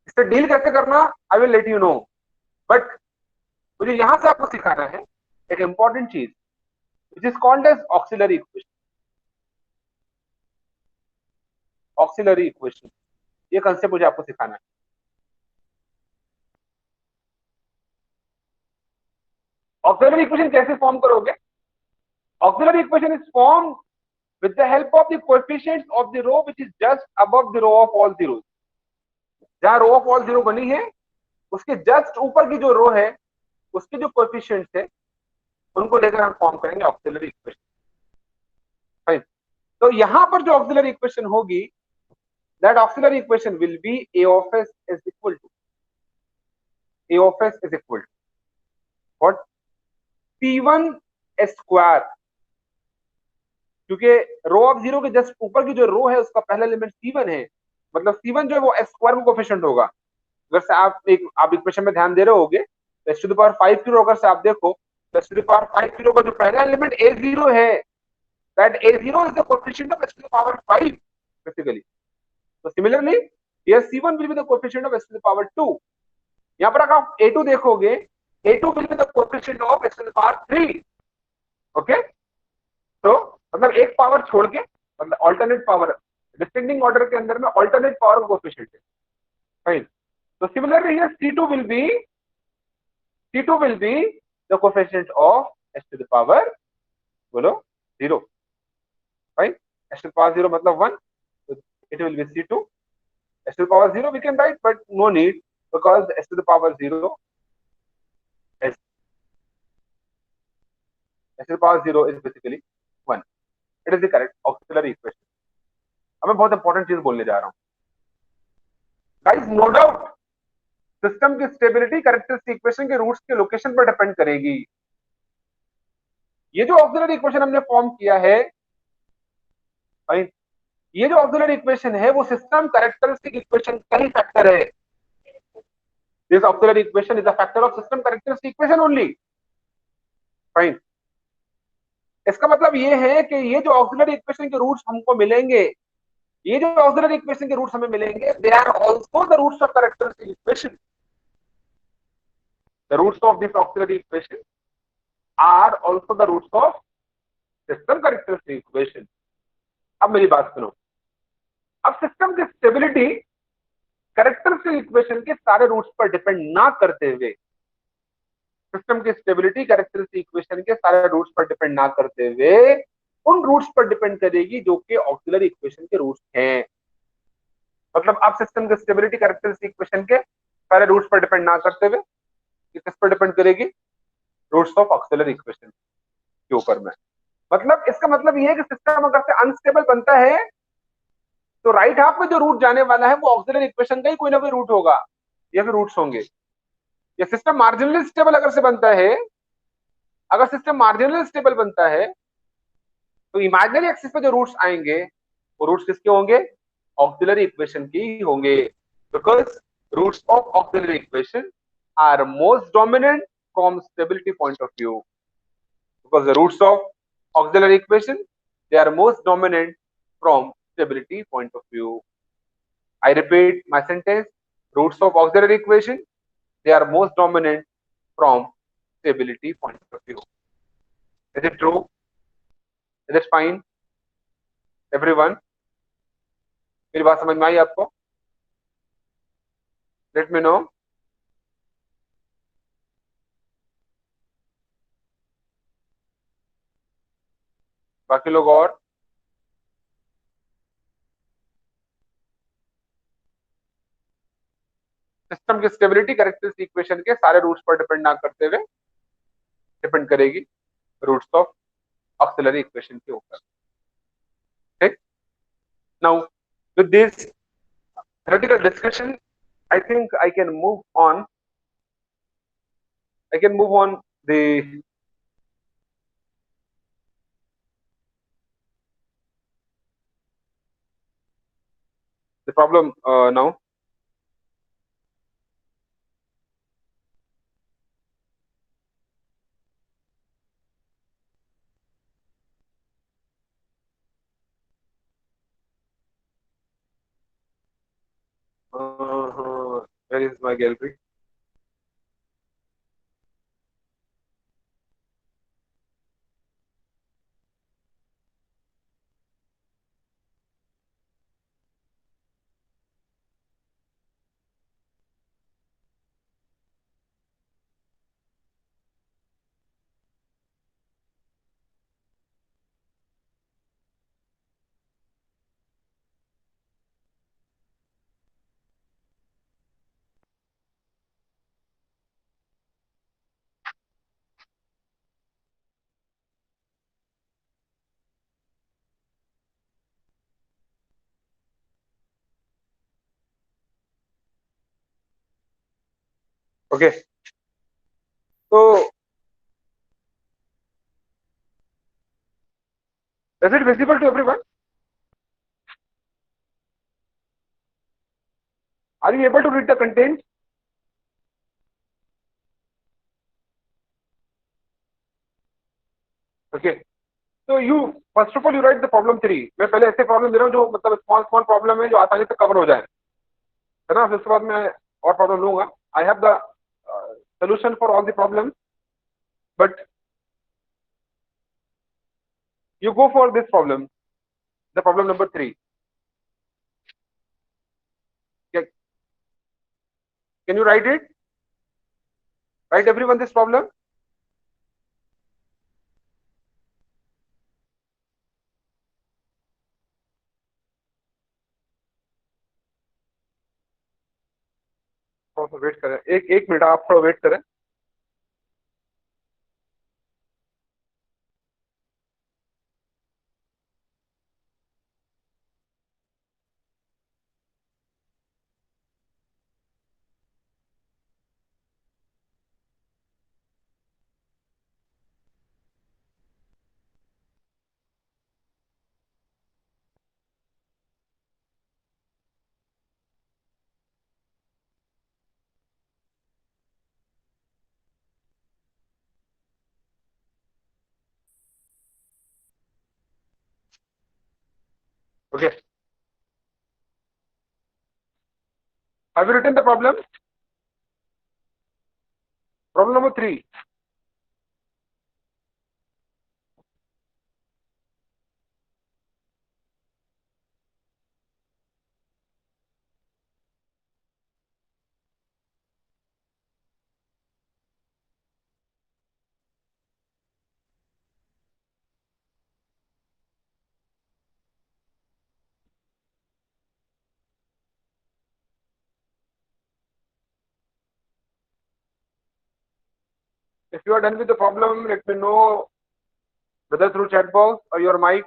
इससे deal कैसे करना, I will let you know. But मुझे यहां से आपको सिखाना है एक इंपॉर्टेंट चीज, which is called as auxiliary equation. Auxiliary equation, ये कंसेप्ट मुझे आपको सिखाना है. Auxiliary equation कैसे फॉर्म करोगे? Auxiliary equation is formed with the help of the coefficients of the row which is just above the row of all zeros. जहां row of all zero बनी है उसके जस्ट ऊपर की जो रो है उसके जो कोएफिशिएंट्स है उनको लेकर हम फॉर्म करेंगे ऑक्सिलरी इक्वेशन. फाइन. तो यहां पर जो ऑक्सिलरी इक्वेशन होगी, that auxiliary equation will B a of s is equal to what? C1 square. क्योंकि रो ऑफ जीरो के जस्ट ऊपर की जो रो है उसका पहला एलिमेंट C1 है, मतलब C1 जो है वो s स्क्वायर में कोएफिशिएंट होगा. अगर से आप इक्वेशन में ध्यान दे रहे होगे, s टू द पावर 5 की रो अगर से आप देखो, s टू द पावर 5 की रो का जो पहला एलिमेंट a0 है, that a0 is the coefficient of s to the power 5 basically. तो similarly here C1 will be the coefficient of s to the power 2. यहां पर अगर आप a2 देखोगे, a2 will be the coefficient of s to the power 3. Okay. तो मतलब एक power छोड़ के, मतलब अल्टरनेट पावर, डिसेंडिंग ऑर्डर के अंदर में अल्टरनेट पावर का कोएफिशिएंट है. Fine. So similarly here C2 will be the coefficient of s to the power बोलो 0. Fine. S to the power 0 मतलब 1. So it will be C2. S to the power 0 we can write, but no need because s to the power 0 is s to the power 0 is basically 1. It is the correct auxiliary equation. अब मैं बहुत important चीज बोलने जा रहा हूं. Guys, no doubt system की stability characteristic equation के रूट्स के लोकेशन पर डिपेंड करेगी। ये जो ऑक्सिलरी इक्वेशन हमने फॉर्म किया है, ये जो ऑक्सिलरी इक्वेशन है वो सिस्टम कैरेक्टरिस्टिक इक्वेशन का ही फैक्टर है। This auxiliary equation is a factor of system characteristic equation only. Fine. इसका मतलब ये है कि ये जो ऑक्सिलरी इक्वेशन के रूट्स हमको मिलेंगे, ये जो ऑक्सिलरी इक्वेशन के रूट्स हमें मिलेंगे, they are also the roots of characteristic equation. The roots of this auxiliary equation are also the roots of system characteristic equation. अब मेरी बात सुनो। अब सिस्टम की स्टेबिलिटी कैरेक्टरिस्टिक इक्वेशन के सारे रूट्स पर डिपेंड ना करते हुए, सिस्टम की स्टेबिलिटी कैरेक्टरिस्टिक इक्वेशन के सारे रूट्स पर डिपेंड ना करते हुए उन रूट्स पर डिपेंड करेगी जो कि ऑक्सिलरी इक्वेशन के रूट्स हैं। मतलब आप सिस्टम की स्टेबिलिटी कैरेक्टरिस्टिक इक्वेशन के सारे रूट्स पर डिपेंड ना करते हुए किस पर डिपेंड करेगी? रूट्स ऑफ ऑक्सिलरी इक्वेशन के ऊपर में। मतलब इसका मतलब ये है कि सिस्टम अगर से अनस्टेबल बनता है तो राइट हाफ में जो रूट जाने वाला है वो ऑक्सिलरी इक्वेशन का ही कोई ना कोई रूट होगा या फिर रूट्स होंगे। या सिस्टम मार्जिनली स्टेबल अगर से बनता है, अगर सिस्टम मार्जिनली स्टेबल बनता है तो इमेजिनरी एक्सिस पे जो रूट्स आएंगे वो रूट्स किसके होंगे? ऑक्सिलरी इक्वेशन के ही होंगे। Because roots of auxiliary equation are most dominant from stability point of view. Because the roots of auxiliary equation they are most dominant from stability point of view. I repeat my sentence. Roots of auxiliary equation, they are most dominant from stability point of view. Is it true? Is it fine? Everyone? मेरी बात समझ में आई आपको? Let me know. बाकी लोग और? System की stability characteristic equation के सारे रूट्स पर डिपेंड ना करते हुए डिपेंड करेगी रूट्स ऑफ ऑक्सिलरी इक्वेशन के ऊपर। ठीक? Now with this theoretical discussion, I think I can move on. I can move on the problem now. Where is my gallery? Okay. So, is it visible to everyone? Are you able to read the content? Okay. So you first of all you write the problem 3. मैं पहले ऐसे problem दे रहा हूँ जो मतलब small small problem है जो आसानी से कवर हो जाए, है ना? फिर उसके बाद मैं और प्रॉब्लम लूंगा. I have the solution for all the problems, but you go for this problem, the problem number 3. Okay. Can you write it? Write everyone this problem. थोड़ा सा वेट करें, एक मिनट आप थोड़ा वेट करें. Okay. Have you written the problem? Problem number 3. If you are done with the problem, let me know whether through chat box or your mic.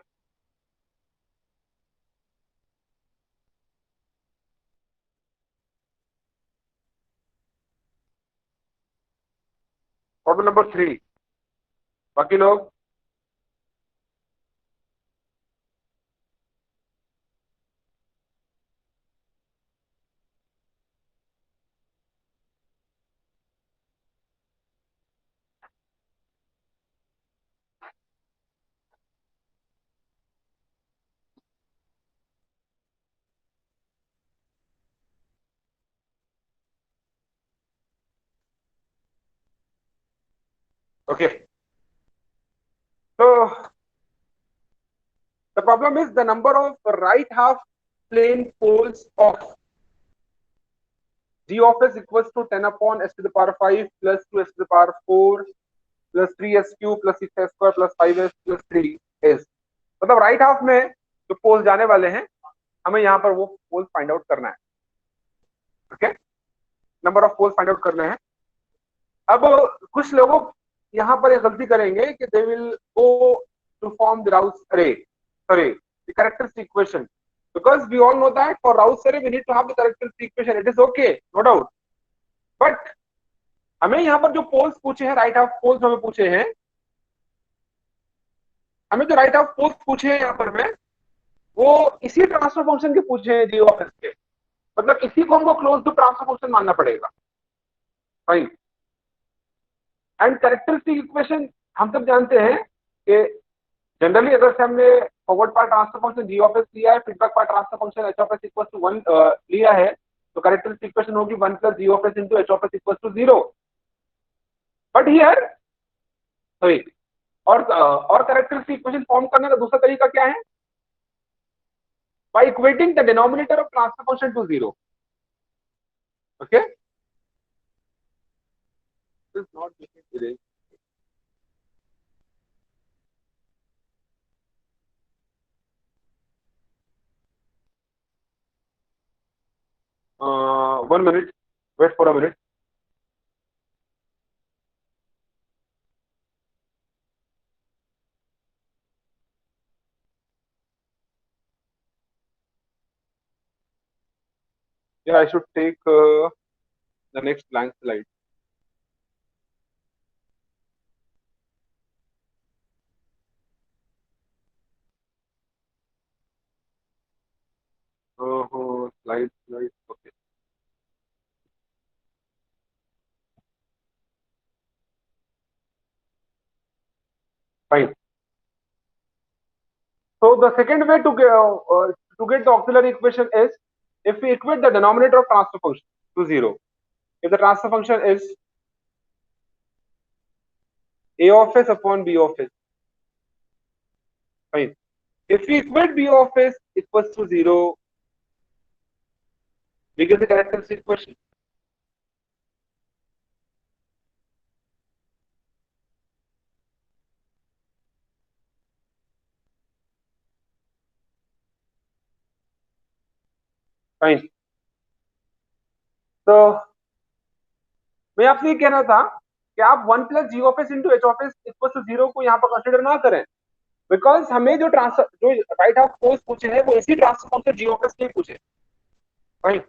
Problem number 3. बाकी लोग okay. So the problem is the number of right half plane poles of g of s equals to 10 upon s to the power 5 plus 2s to the power 4 plus 3s cube plus 6s square plus 5s plus 3s. मतलब right half में जो poles जाने वाले हैं हमें यहाँ पर वो पोल्स फाइंड आउट करना है. Okay, number of poles find out करने हैं. अब कुछ लोग यहाँ पर एक गलती करेंगे कि they will go to form the Routh अरे sorry the characteristic equation because we all know that for Raoult's array we need to have the characteristic equation. It is okay, no doubt, but हमें यहाँ पर जो poles पूछे हैं right half poles हमें पूछे हैं, हमें जो राइट हाफ पोल्स पूछे हैं यहाँ पर में वो इसी ट्रांसफर फंक्शन के पूछे हैं जी ऑफ एस के. मतलब इसी को हमको क्लोज टू ट्रांसफर फंक्शन मानना पड़ेगा. फाइन. एंड कैरेक्टरिस्टिक इक्वेशन हम सब जानते हैं कि जनरली अगर से हमने forward part transfer function G of s लिया है, feedback part transfer function H of s equal to 1 लिया है, तो कैरेक्टरिस्टिक इक्वेशन होगी 1 plus G of s into H of s equal to 0. But here sorry और characteristic equation form करने का दूसरा तरीका क्या है? By equating the denominator of transfer function to 0. Okay, this is not erased. 1 minute, wait for a minute. Yeah, I should take the next blank slide. Slide, okay. Fine. So the second way to get the auxiliary equation is if we equate the denominator of transfer function to 0. If the transfer function is a of s upon b of s. Fine. If we equate b of s equals to 0, we get the characteristic equation. Fine. तो मैं आपसे ये कहना था कि आप 1 plus G of s into H of s equal to 0 को यहाँ पर कंसिडर ना करें, बिकॉज हमें जो राइट हाफ पोल्स पूछे हैं वो इसी transfer function G of s के पूछे. राइट.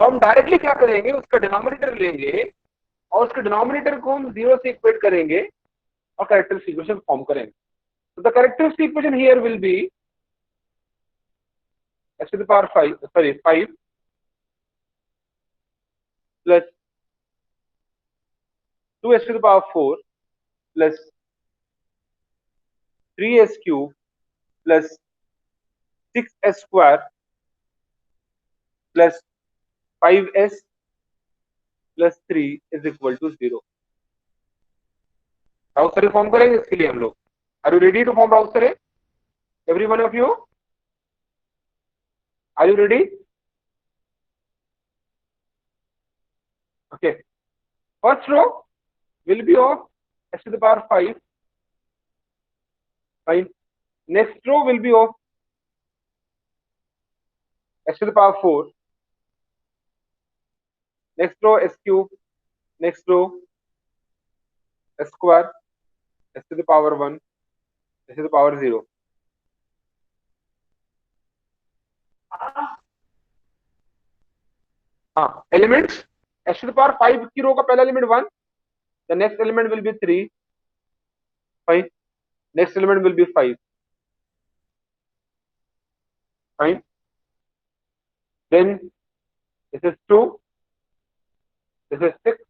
तो हम डायरेक्टली क्या करेंगे, उसका डिनोमिनेटर लेंगे और उसके डिनोमिनेटर को हम 0 से इक्वेट करेंगे और कैरेक्टरिस्टिक इक्वेशन फॉर्म करेंगे. तो the characteristic equation here will be s to the power 5 plus 2s to the power 4 plus 3s cube plus 6s square plus 5s plus 3 is equal to 0. Routh array form करेंगे इसके लिए हम लोग. Are you ready to form Routh array? Every one of you, are you ready? Okay. First row will be of s to the power 5. Fine. Next row will be of s to the power 4. Next row s cube. Next row s square, s to the power 1, s to the power 0. हाँ, elements s to the power 5 की रो का पहला element 1, the next element will be 3. Fine. Next element will be 5. Fine. Then this is 2, this is 6,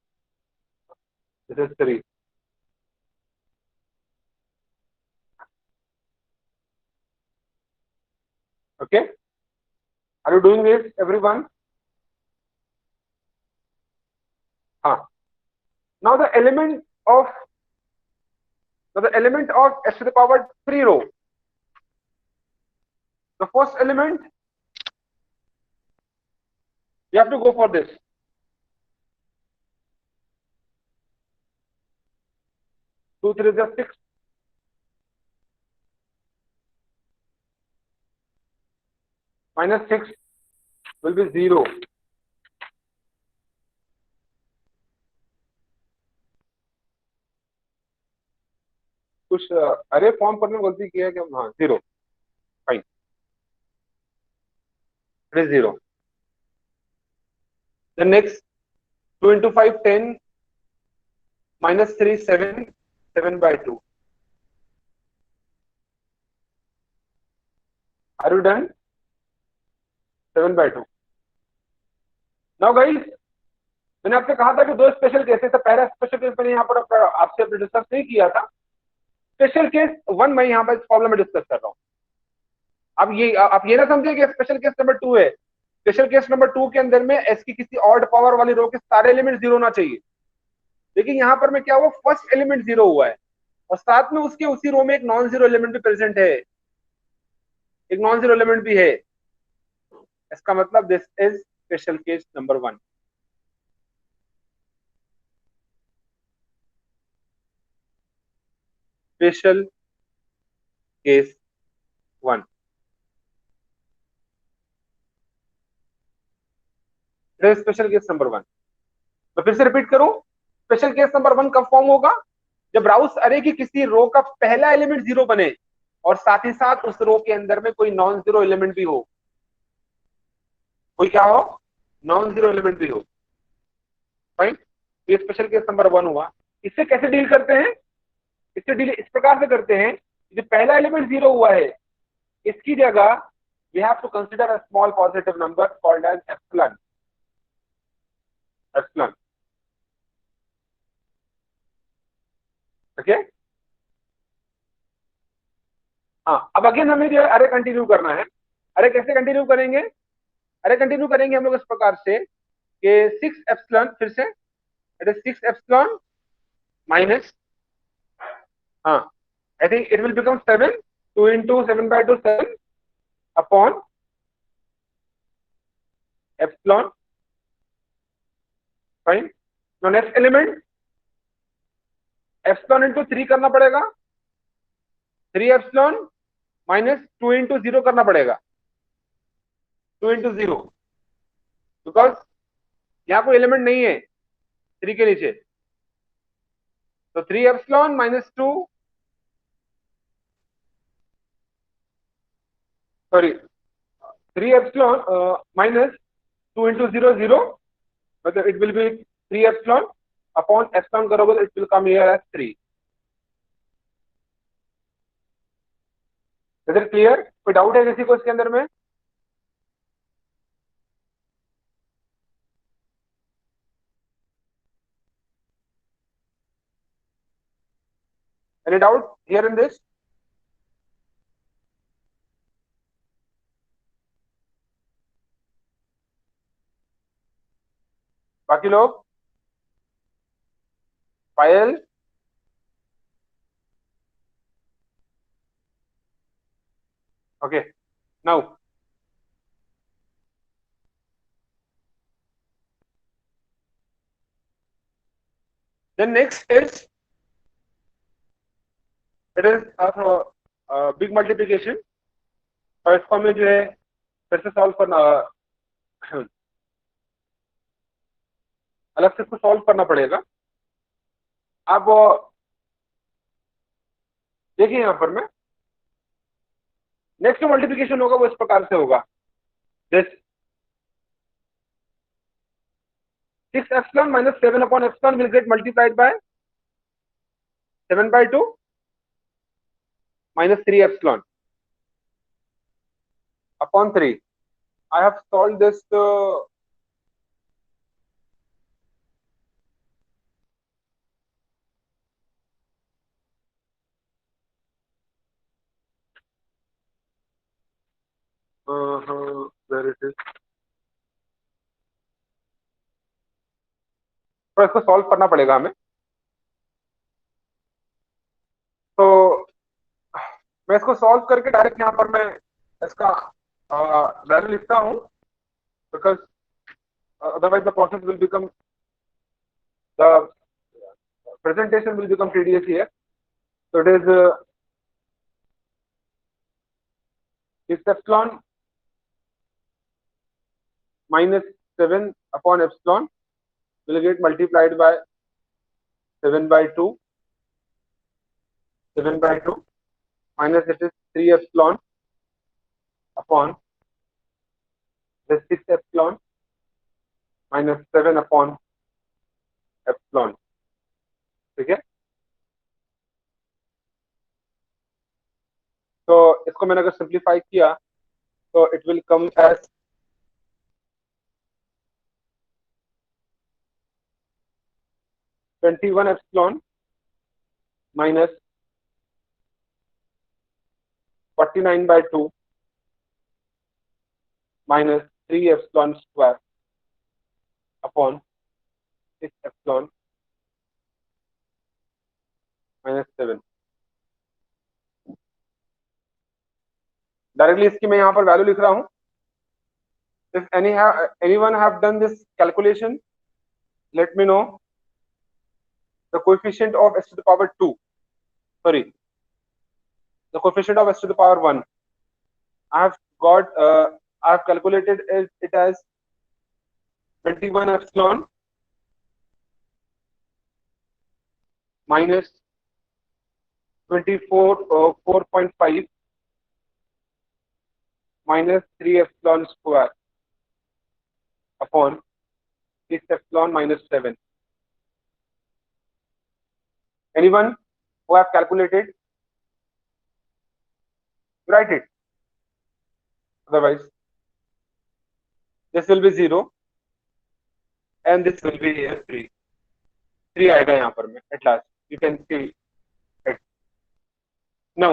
this is 3. Okay. Are you doing this, everyone? Now the element of s to the power 3 row. The first element, you have to go for this. 2 3 is 6. Minus 6 will be 0. कुछ अरे form करने में गलती किया है क्या? हाँ, 0. Fine, it is 0. The next 2 into 5 10, minus 3 7, 7 by 2. Are you done? 7 by 2. Now guys, मैंने आपसे कहा था कि दो स्पेशल केसेस है. पहला स्पेशल केस मैंने यहाँ पर आपसे डिस्कस नहीं किया था. स्पेशल केस 1 मैं यहाँ पर इस प्रॉब्लम में डिस्कस कर रहा हूँ. आप ये ना समझे कि स्पेशल केस नंबर 2 है. स्पेशल केस नंबर 2 के अंदर में एस की किसी ऑड पावर वाली रो के सारे एलिमेंट 0 होना चाहिए. लेकिन यहाँ पर में क्या हुआ, फर्स्ट एलिमेंट 0 हुआ है और साथ में उसके उसी रो में एक नॉन जीरो एलिमेंट भी प्रेजेंट है. एक नॉन जीरो एलिमेंट भी है. इसका मतलब this is special case number 1. Special case 1. Special case number 1. मैं फिर से रिपीट करूं, स्पेशल केस नंबर 1 कब फॉर्म होगा? जब राउस अरे की किसी रो का पहला एलिमेंट 0 बने और साथ ही साथ उस रो के अंदर में कोई नॉन जीरो एलिमेंट भी हो. कोई क्या हो? नॉन जीरो एलिमेंट भी हो. फाइन. ये स्पेशल केस नंबर 1 हुआ. इससे कैसे डील करते हैं? इससे डील इस प्रकार से करते हैं, जो पहला एलिमेंट 0 हुआ है इसकी जगह we have to consider a small positive number called as epsilon. Epsilon. Okay. हाँ, अब अगेन हमें जो है अरे कंटिन्यू करना है. अरे कैसे कंटिन्यू करेंगे? अरे कंटिन्यू करेंगे हम लोग इस प्रकार से कि 6 एप्सिलॉन, फिर से इट इज 6 एप्सिलॉन माइनस, हाँ, I think it will become 7. 2 into 7 by 2 7 upon epsilon. Fine. No next element epsilon into 3 करना पड़ेगा. 3 एप्सिलॉन माइनस 2 into 0 करना पड़ेगा. 2 into 0 बिकॉज यहाँ कोई एलिमेंट नहीं है 3 के नीचे. तो 3 epsilon minus 2, sorry 3 epsilon minus 2 into 0 0, मतलब it will be 3 epsilon upon epsilon करोगे तो it will come here as 3. Is it clear? कोई डाउट है किसी को इसके अंदर में? Any doubt here in this? बाकी लोग, Payal, okay, now then next is it is big multiplication। और इसको हमें जो है फिर से सॉल्व करना, अलग से इसको सॉल्व करना पड़ेगा। अब देखिए यहाँ पर मैं नेक्स्ट मल्टीप्लिकेशन होगा वो इस प्रकार से होगा, this 6 epsilon minus 7 upon epsilon will get multiplied by 7/2 minus 3 epsilon upon 3। I have solved this where it is, तो इसको सॉल्व करना पड़ेगा हमें। तो मैं इसको सॉल्व करके डायरेक्ट यहाँ पर मैं इसका वैल्यू लिखता हूँ, because otherwise the process will become, the presentation will become tedious here। So it is 6 epsilon minus 7 upon epsilon will get multiplied by 7/2 minus it is 3 epsilon upon the 6 epsilon minus 7 upon epsilon। ठीक है, तो इसको मैंने अगर simplify किया तो it will come as 21 epsilon minus 49/2 minus 3 epsilon square upon 6 epsilon minus 7। Directly इसकी मैं यहाँ पर वैल्यू लिख रहा हूँ। If anyone have done this calculation, let me know the coefficient of s to the power 2, sorry, the coefficient of s to the power 1। I have calculated it as 21 epsilon minus 4.5 minus 3 epsilon square upon 6 epsilon minus 7। Anyone who have calculated, write it, otherwise this will be 0 and this will be here 3 आएगा यहाँ पर में at last, you can see it। Now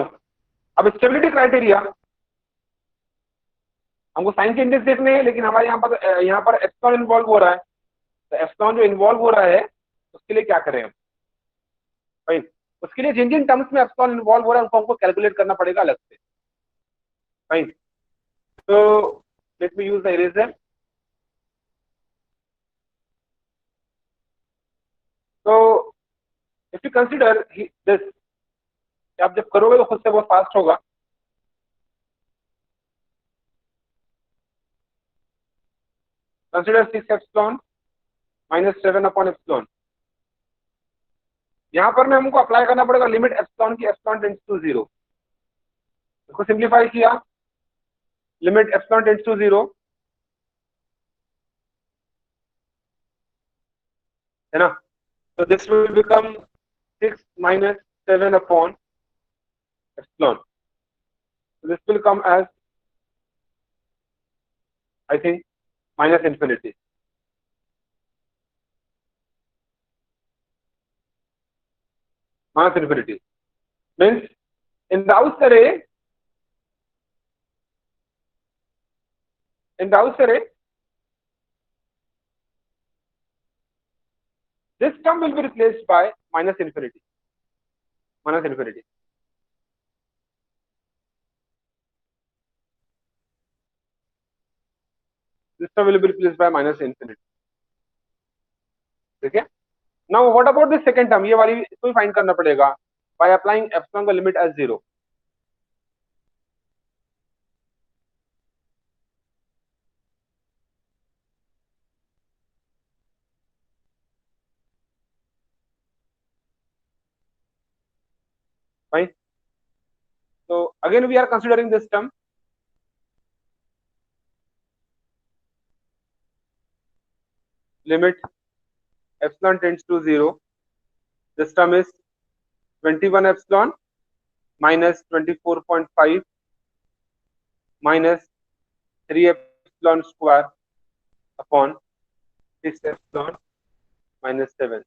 अब stability criteria, हमको sign changes देखने हैं, लेकिन हमारे यहाँ पर एप्सिलॉन इन्वॉल्व हो रहा है। तो एप्सिलॉन जो इन्वॉल्व हो रहा है उसके लिए क्या करें हम, फाइन, उसके लिए जिन जिन टर्म्स में एप्सिलॉन इन्वॉल्व हो रहा है उनको हमको कैलकुलेट करना पड़ेगा अलग से, फाइन। तो let me use the eraser. तो इफ यू कंसिडर दिस, आप जब करोगे तो खुद से बहुत फास्ट होगा। Consider 6 epsilon minus 7 upon epsilon। यहाँ पर में हमको अप्लाई करना पड़ेगा लिमिट एप्सिलॉन की, एप्सिलॉन टेंड्स टू 0। इसको सिंप्लीफाई किया, लिमिट एप्सिलॉन टेंड्स टू 0 है ना, तो this will become 6 minus 7 upon epsilon। So this will come as, I think, minus infinity। Minus infinity means in Gauss array, term will be replaced by minus infinity. Minus infinity. This term will be replaced by minus infinity. ठीक है. Now what about the second term? ये वाली इसको भी find करना पड़ेगा by applying epsilon का limit as 0. Fine. So again we are considering this term. Limit epsilon tends to 0. This term is 21 epsilon minus 24.5 minus 3 epsilon square upon 6 epsilon minus 7.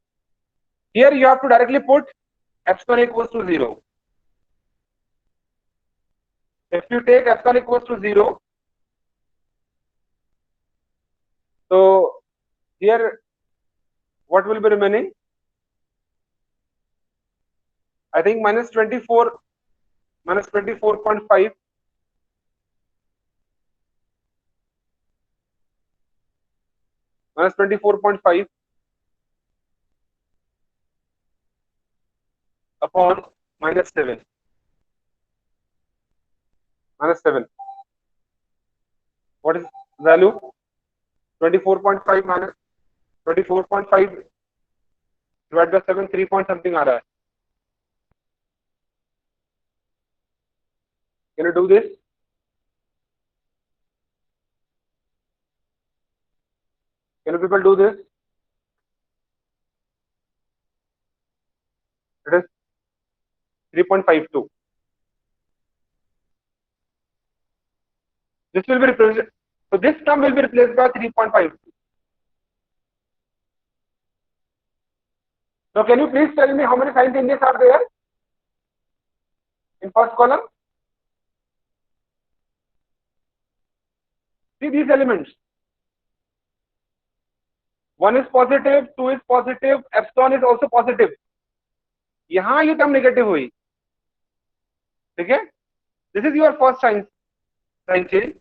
Here you have to directly put epsilon equals to 0. If you take epsilon equals to 0, so here what will be remaining? I think minus 24, minus 24.5, minus 24.5 upon minus 7. Minus 7. What is value? 24.5 minus 24.5 divided by 7, 3 point something आ रहा है. Can you do this? Can you people do this? It is 3.52. This will be replaced. So this term will be replaced by 3.52. Now can you please tell me how many sign changes are there in first column? See these elements. 1 is positive, 2 is positive, epsilon is also positive. यहाँ ये term negative हुई. ठीक है? This is your first sign change.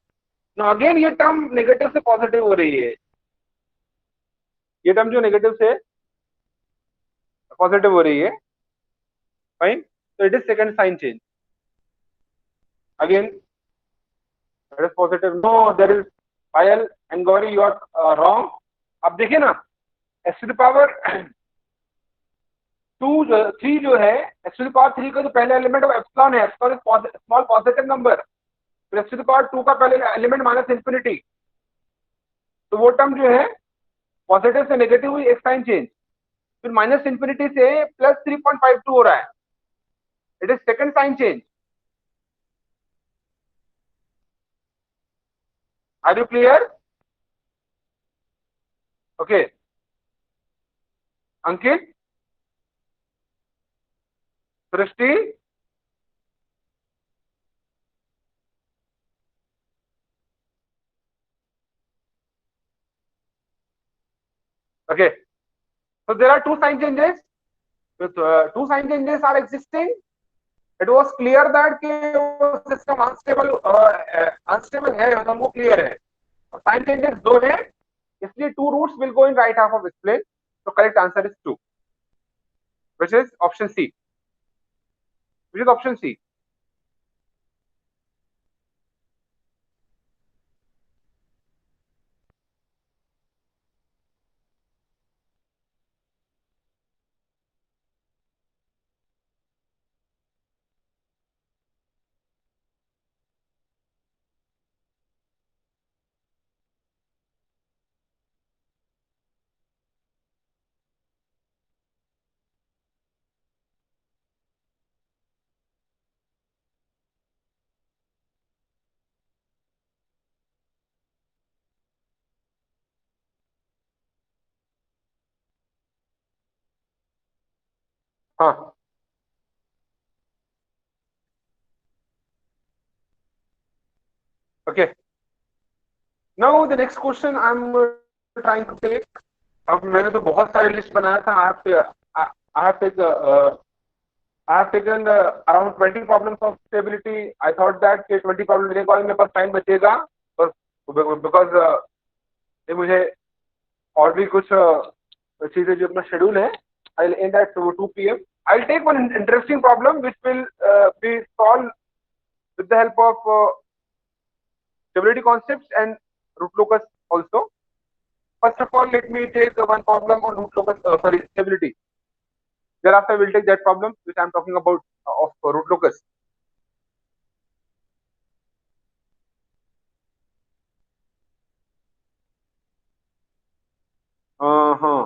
Now again ये term negative से positive हो रही है. ये term जो negative से positive हो रही है. Fine. So it is second sign change. Again, that is positive. No, there is Payal and Gauri, you are wrong. अब देखिए ना, x to the power 3 जो है, x to the power 3 का जो पहला एलिमेंट वो एप्सिलॉन है. Epsilon is small positive number. फिर x to the power 2 का पहले एलिमेंट माइनस इंफिनिटी. तो वो टर्म जो है पॉजिटिव से नेगेटिव हुई, एक साइन चेंज. फिर माइनस इंफिनिटी से प्लस 3.52 हो रहा है. It is second sign change. Are you clear? Okay. Ankit? Srishti? Okay. So there are two sign changes. With two sign changes are existing. It was clear that कि system unstable है, मतलब वो clear है. Sign changes दो है, इसलिए two roots will go in right half of this plane. So correct answer is 2, which is option C. Which is option C. हाँ. Okay. Now the next question I'm trying to take. अब मैंने तो बहुत सारे list बनाया था। I have take I have taken around 20 problems of stability. I thought that कि 20 problem लेने के बाद मेरे पास टाइम बचेगा, पर बिकॉज ये मुझे और भी कुछ चीजें जो अपना शेड्यूल है, I'll end at 2 p.m. I'll take one interesting problem which will be solved with the help of stability concepts and root locus also. First of all, let me take one problem on root locus, sorry, stability. Thereafter, we'll take that problem which I'm talking about of root locus. Uh-huh.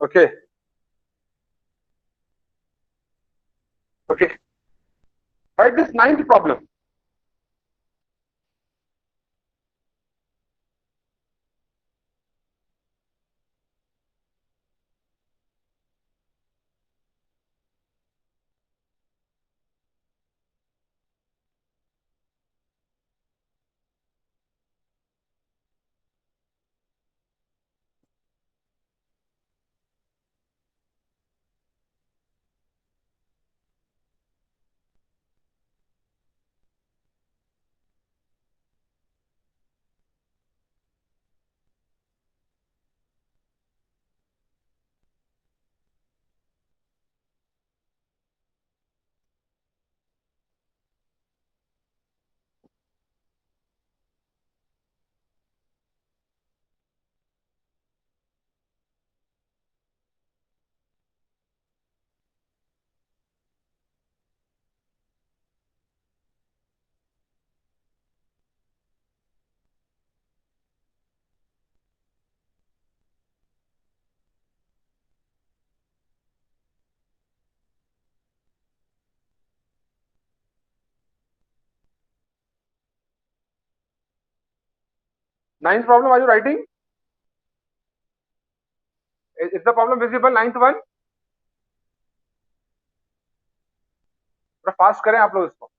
Okay. Okay. Write this ninth problem. Ninth problem, are you writing? Is the problem visible? Ninth one? थोड़ा fast करें आप लोग इसको.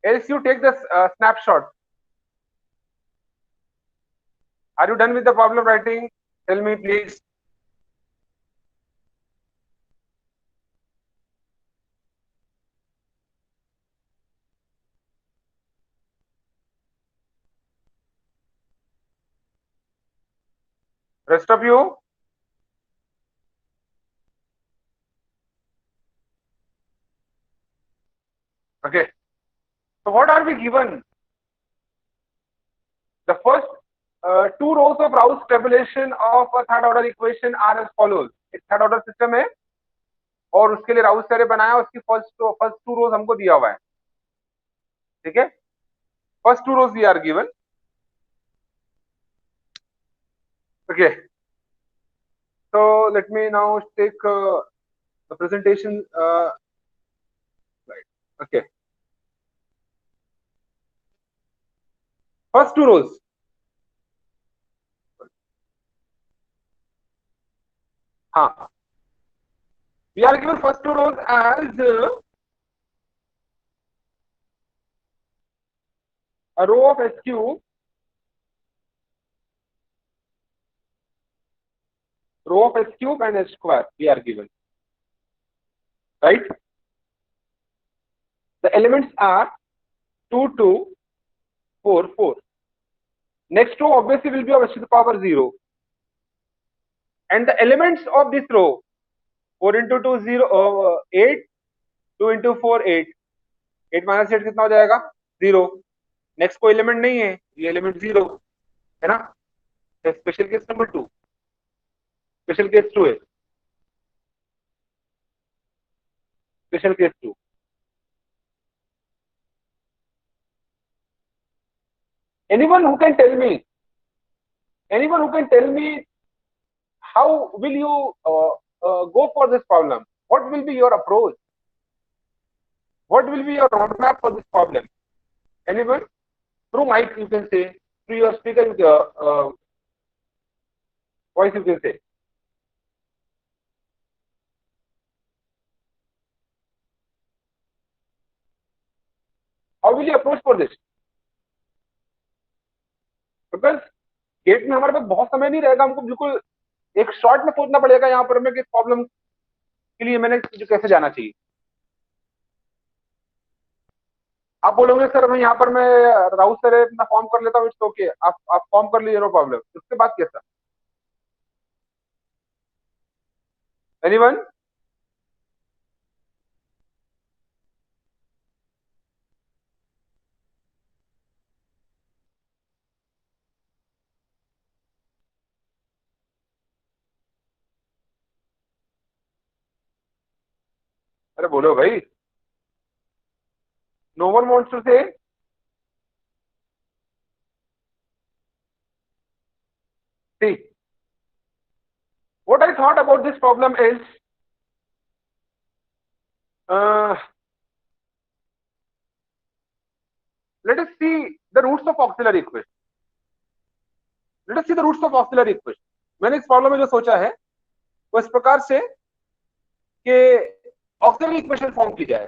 Else you take this snapshot. Are you done with the problem writing? Tell me please. Rest of you? Okay. So what are we given? The first two rows of Raoult's tabulation of a third order equation are as follows. एक third order system है और उसके लिए राउथ ने बनाया, उसकी first two रोज हमको दिया हुआ है. ठीक है, first two rows we are given. Okay, so let me now take the presentation slide. Okay, first two rows. हाँ, we are given first two rows as a row of SQ, row of S cube and S square we are given, right? The elements are 2, 2, 4, 4. Next row obviously will be of S to the power 0. And the elements of this row, 4 into 2, 0, 8, 2 into 4, 8. 8 minus 8 कितना हो जाएगा? 0. Next कोई element नहीं है, ये element 0 है ना. Special case number 2. Special case 2 है, special case 2। anyone who can tell me anyone who can tell me how will you go for this problem? What will be your approach? What will be your roadmap for this problem? Anyone? Through mic you can say, through your speaker voice you can say. How will you approach for this? Because GATE में हमारे पास बहुत समय नहीं रहेगा, हमको बिल्कुल एक short में सोचना पड़ेगा यहाँ पर हमें कि प्रॉब्लम के लिए मैंने जो कैसे जाना चाहिए। आप बोलोगे सर मैं यहाँ पर मैं राउत सर अपना फॉर्म कर लेता हूँ, इट्स ओके, आप फॉर्म कर लीजिए, नो प्रॉब्लम। उसके बाद कैसा? एनीवन? अरे बोलो भाई, नो वन वांट्स टू से। See, what I thought about this problem is, uh, let us see the roots of auxiliary equation. Let us see the roots of auxiliary equation. मैंने इस problem में जो सोचा है वो इस प्रकार से कि ऑक्सिलरी इक्वेशन फॉर्म की जाए।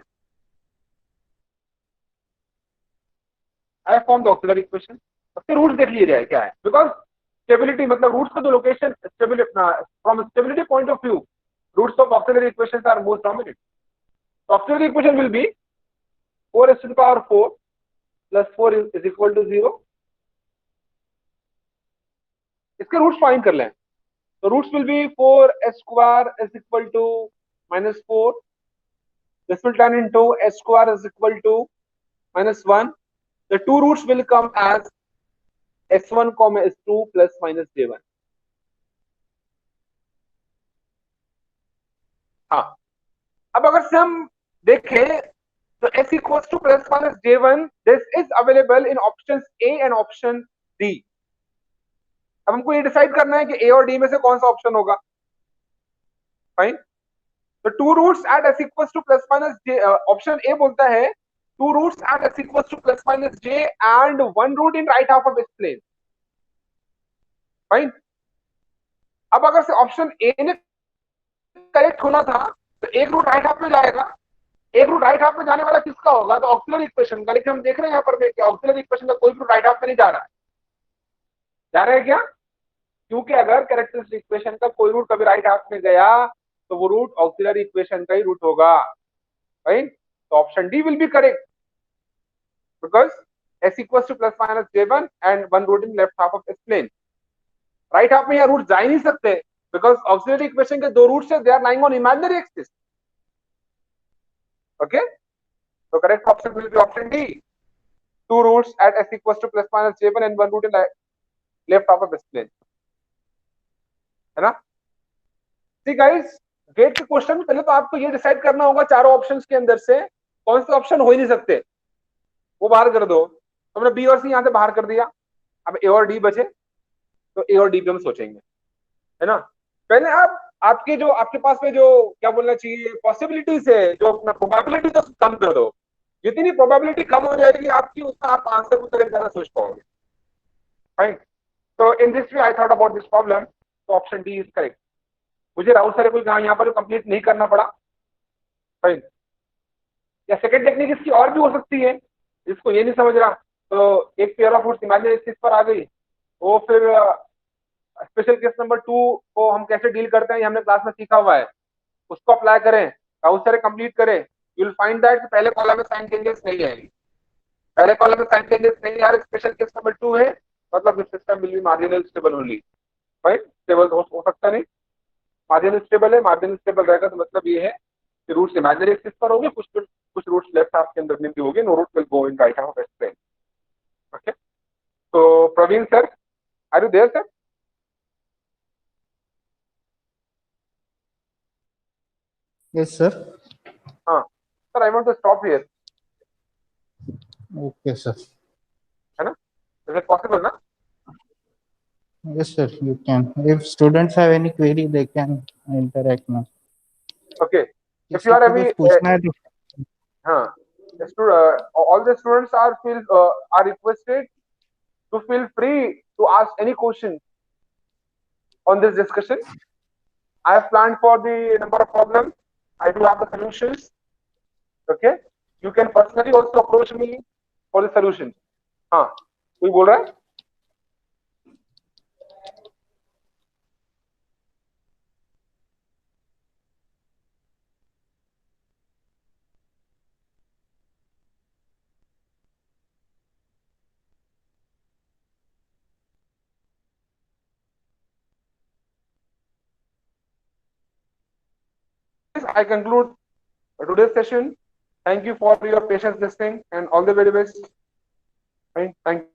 आई फॉर्म द ऑक्सिलरी इक्वेशन, उसके रूट्स देख लिए जाए क्या है, बिकॉज स्टेबिलिटी मतलब रूट्स का जो location stability, from stability point of view roots of auxiliary equations are most dominant. Auxiliary equation will be 4s to the power 4 plus 4 is equal to 0। इसके रूट्स फाइंड कर लें, तो roots will be 4s square is equal to minus 4, this will turn into s square is equal to minus 1। the two roots will come as s1 comma s2 plus minus j1। हाँ, अब अगर से हम देखें तो s equals to plus minus j1 this is available in options A and option D। अब हमको ये डिसाइड करना है कि A और D में से कौन सा ऑप्शन होगा। फाइन, तो two roots at s equals to plus minus j, option A बोलता है two roots at s equals to plus minus j and one root in right half of its plane। Fine, अब अगर से option A ने correct होना था तो एक रूट राइट हाफ में जाएगा, एक रूट राइट हाफ में जाने वाला किसका होगा? तो ऑक्सिलरी इक्वेशन का। लेकिन हम देख रहे हैं यहाँ पर ऑक्सिलरी इक्वेशन का कोई रूट राइट हाफ में नहीं जा रहा है। जा रहा है क्या? क्योंकि अगर कैरेक्टरिस्टिक इक्वेशन का कोई रूट कभी राइट हाफ में गया तो वो रूट ऑक्सिलरी इक्वेशन का ही रूट होगा। राइट, तो option D will be correct because s equals to plus minus j1 and one root in left half of its plane। Right half में यहाँ रूट जा ही नहीं सकते बिकॉज ऑक्सिलरी इक्वेशन के दो रूट्स है, they are lying on imaginary axis. Okay, so correct option will be option D, two roots at s equals to plus minus j1 and one root in left half of its plane, है ना? See guys, gate के question में पहले तो आपको ये decide करना होगा चारों ऑप्शंस के अंदर से कौन से ऑप्शन हो ही नहीं सकते, वो बाहर कर दो। तो हमने बी और सी यहाँ से बाहर कर दिया, अब ए और डी बचे, तो ए और डी पे हम सोचेंगे, है ना? पहले आप आपके जो आपके पास में जो क्या बोलना चाहिए पॉसिबिलिटीज है, जो अपना प्रोबेबिलिटी तो कम कर दो। जितनी प्रोबेबिलिटी कम हो जाएगी आपकी उतना आप आंसर को तरह ज्यादा सोच पाओगे। राइट, तो in this way I thought about this problem, तो ऑप्शन डी इज करेक्ट। मुझे राउत सर को यहाँ पर कंप्लीट नहीं करना पड़ा। फाइन, या सेकंड टेक्निक इसकी और भी हो सकती है, जिसको ये नहीं समझ रहा तो एक pair of roots imaginary axis पर आ गई, वो फिर स्पेशल केस नंबर 2 को हम कैसे डील करते हैं ये हमने क्लास में सीखा हुआ है, उसको अप्लाई करें, राउत सर कंप्लीट करें, यू विल फाइंड दैट पहले कॉलम में साइन चेंजेस नहीं आएगी, पहले कॉलम में साइन चेंजेस नहीं आ रहे, स्पेशल केस नंबर 2 है, मतलब system will B marginal stable only. Right, stable हो सकता नहीं, मार्जिनल स्टेबल है, मार्जिनल स्टेबल रहेगा तो मतलब ये है कि रूट्स इमेजिनरी एक्सिस पर होंगे, कुछ रूट्स लेफ्ट हाफ के अंदर में भी होंगे, no root will go in right half of X plane. Okay, तो Praveen sir, are you there sir? Yes, sir. Sir, I want to stop here. Okay, sir. है ना? Is it possible, na? Yes, sir. You can. If students have any query, they can interact now. Okay. If you किसी are को अभी कुछ पूछना है तो हाँ, all the students are requested to feel free to ask any question on this discussion. I have planned for the number of problems. I do have the solutions. Okay. You can personally also approach me for the solution. हाँ, कोई बोल रहा है? I conclude today's session. Thank you for your patience listening and all the very best. Thank you.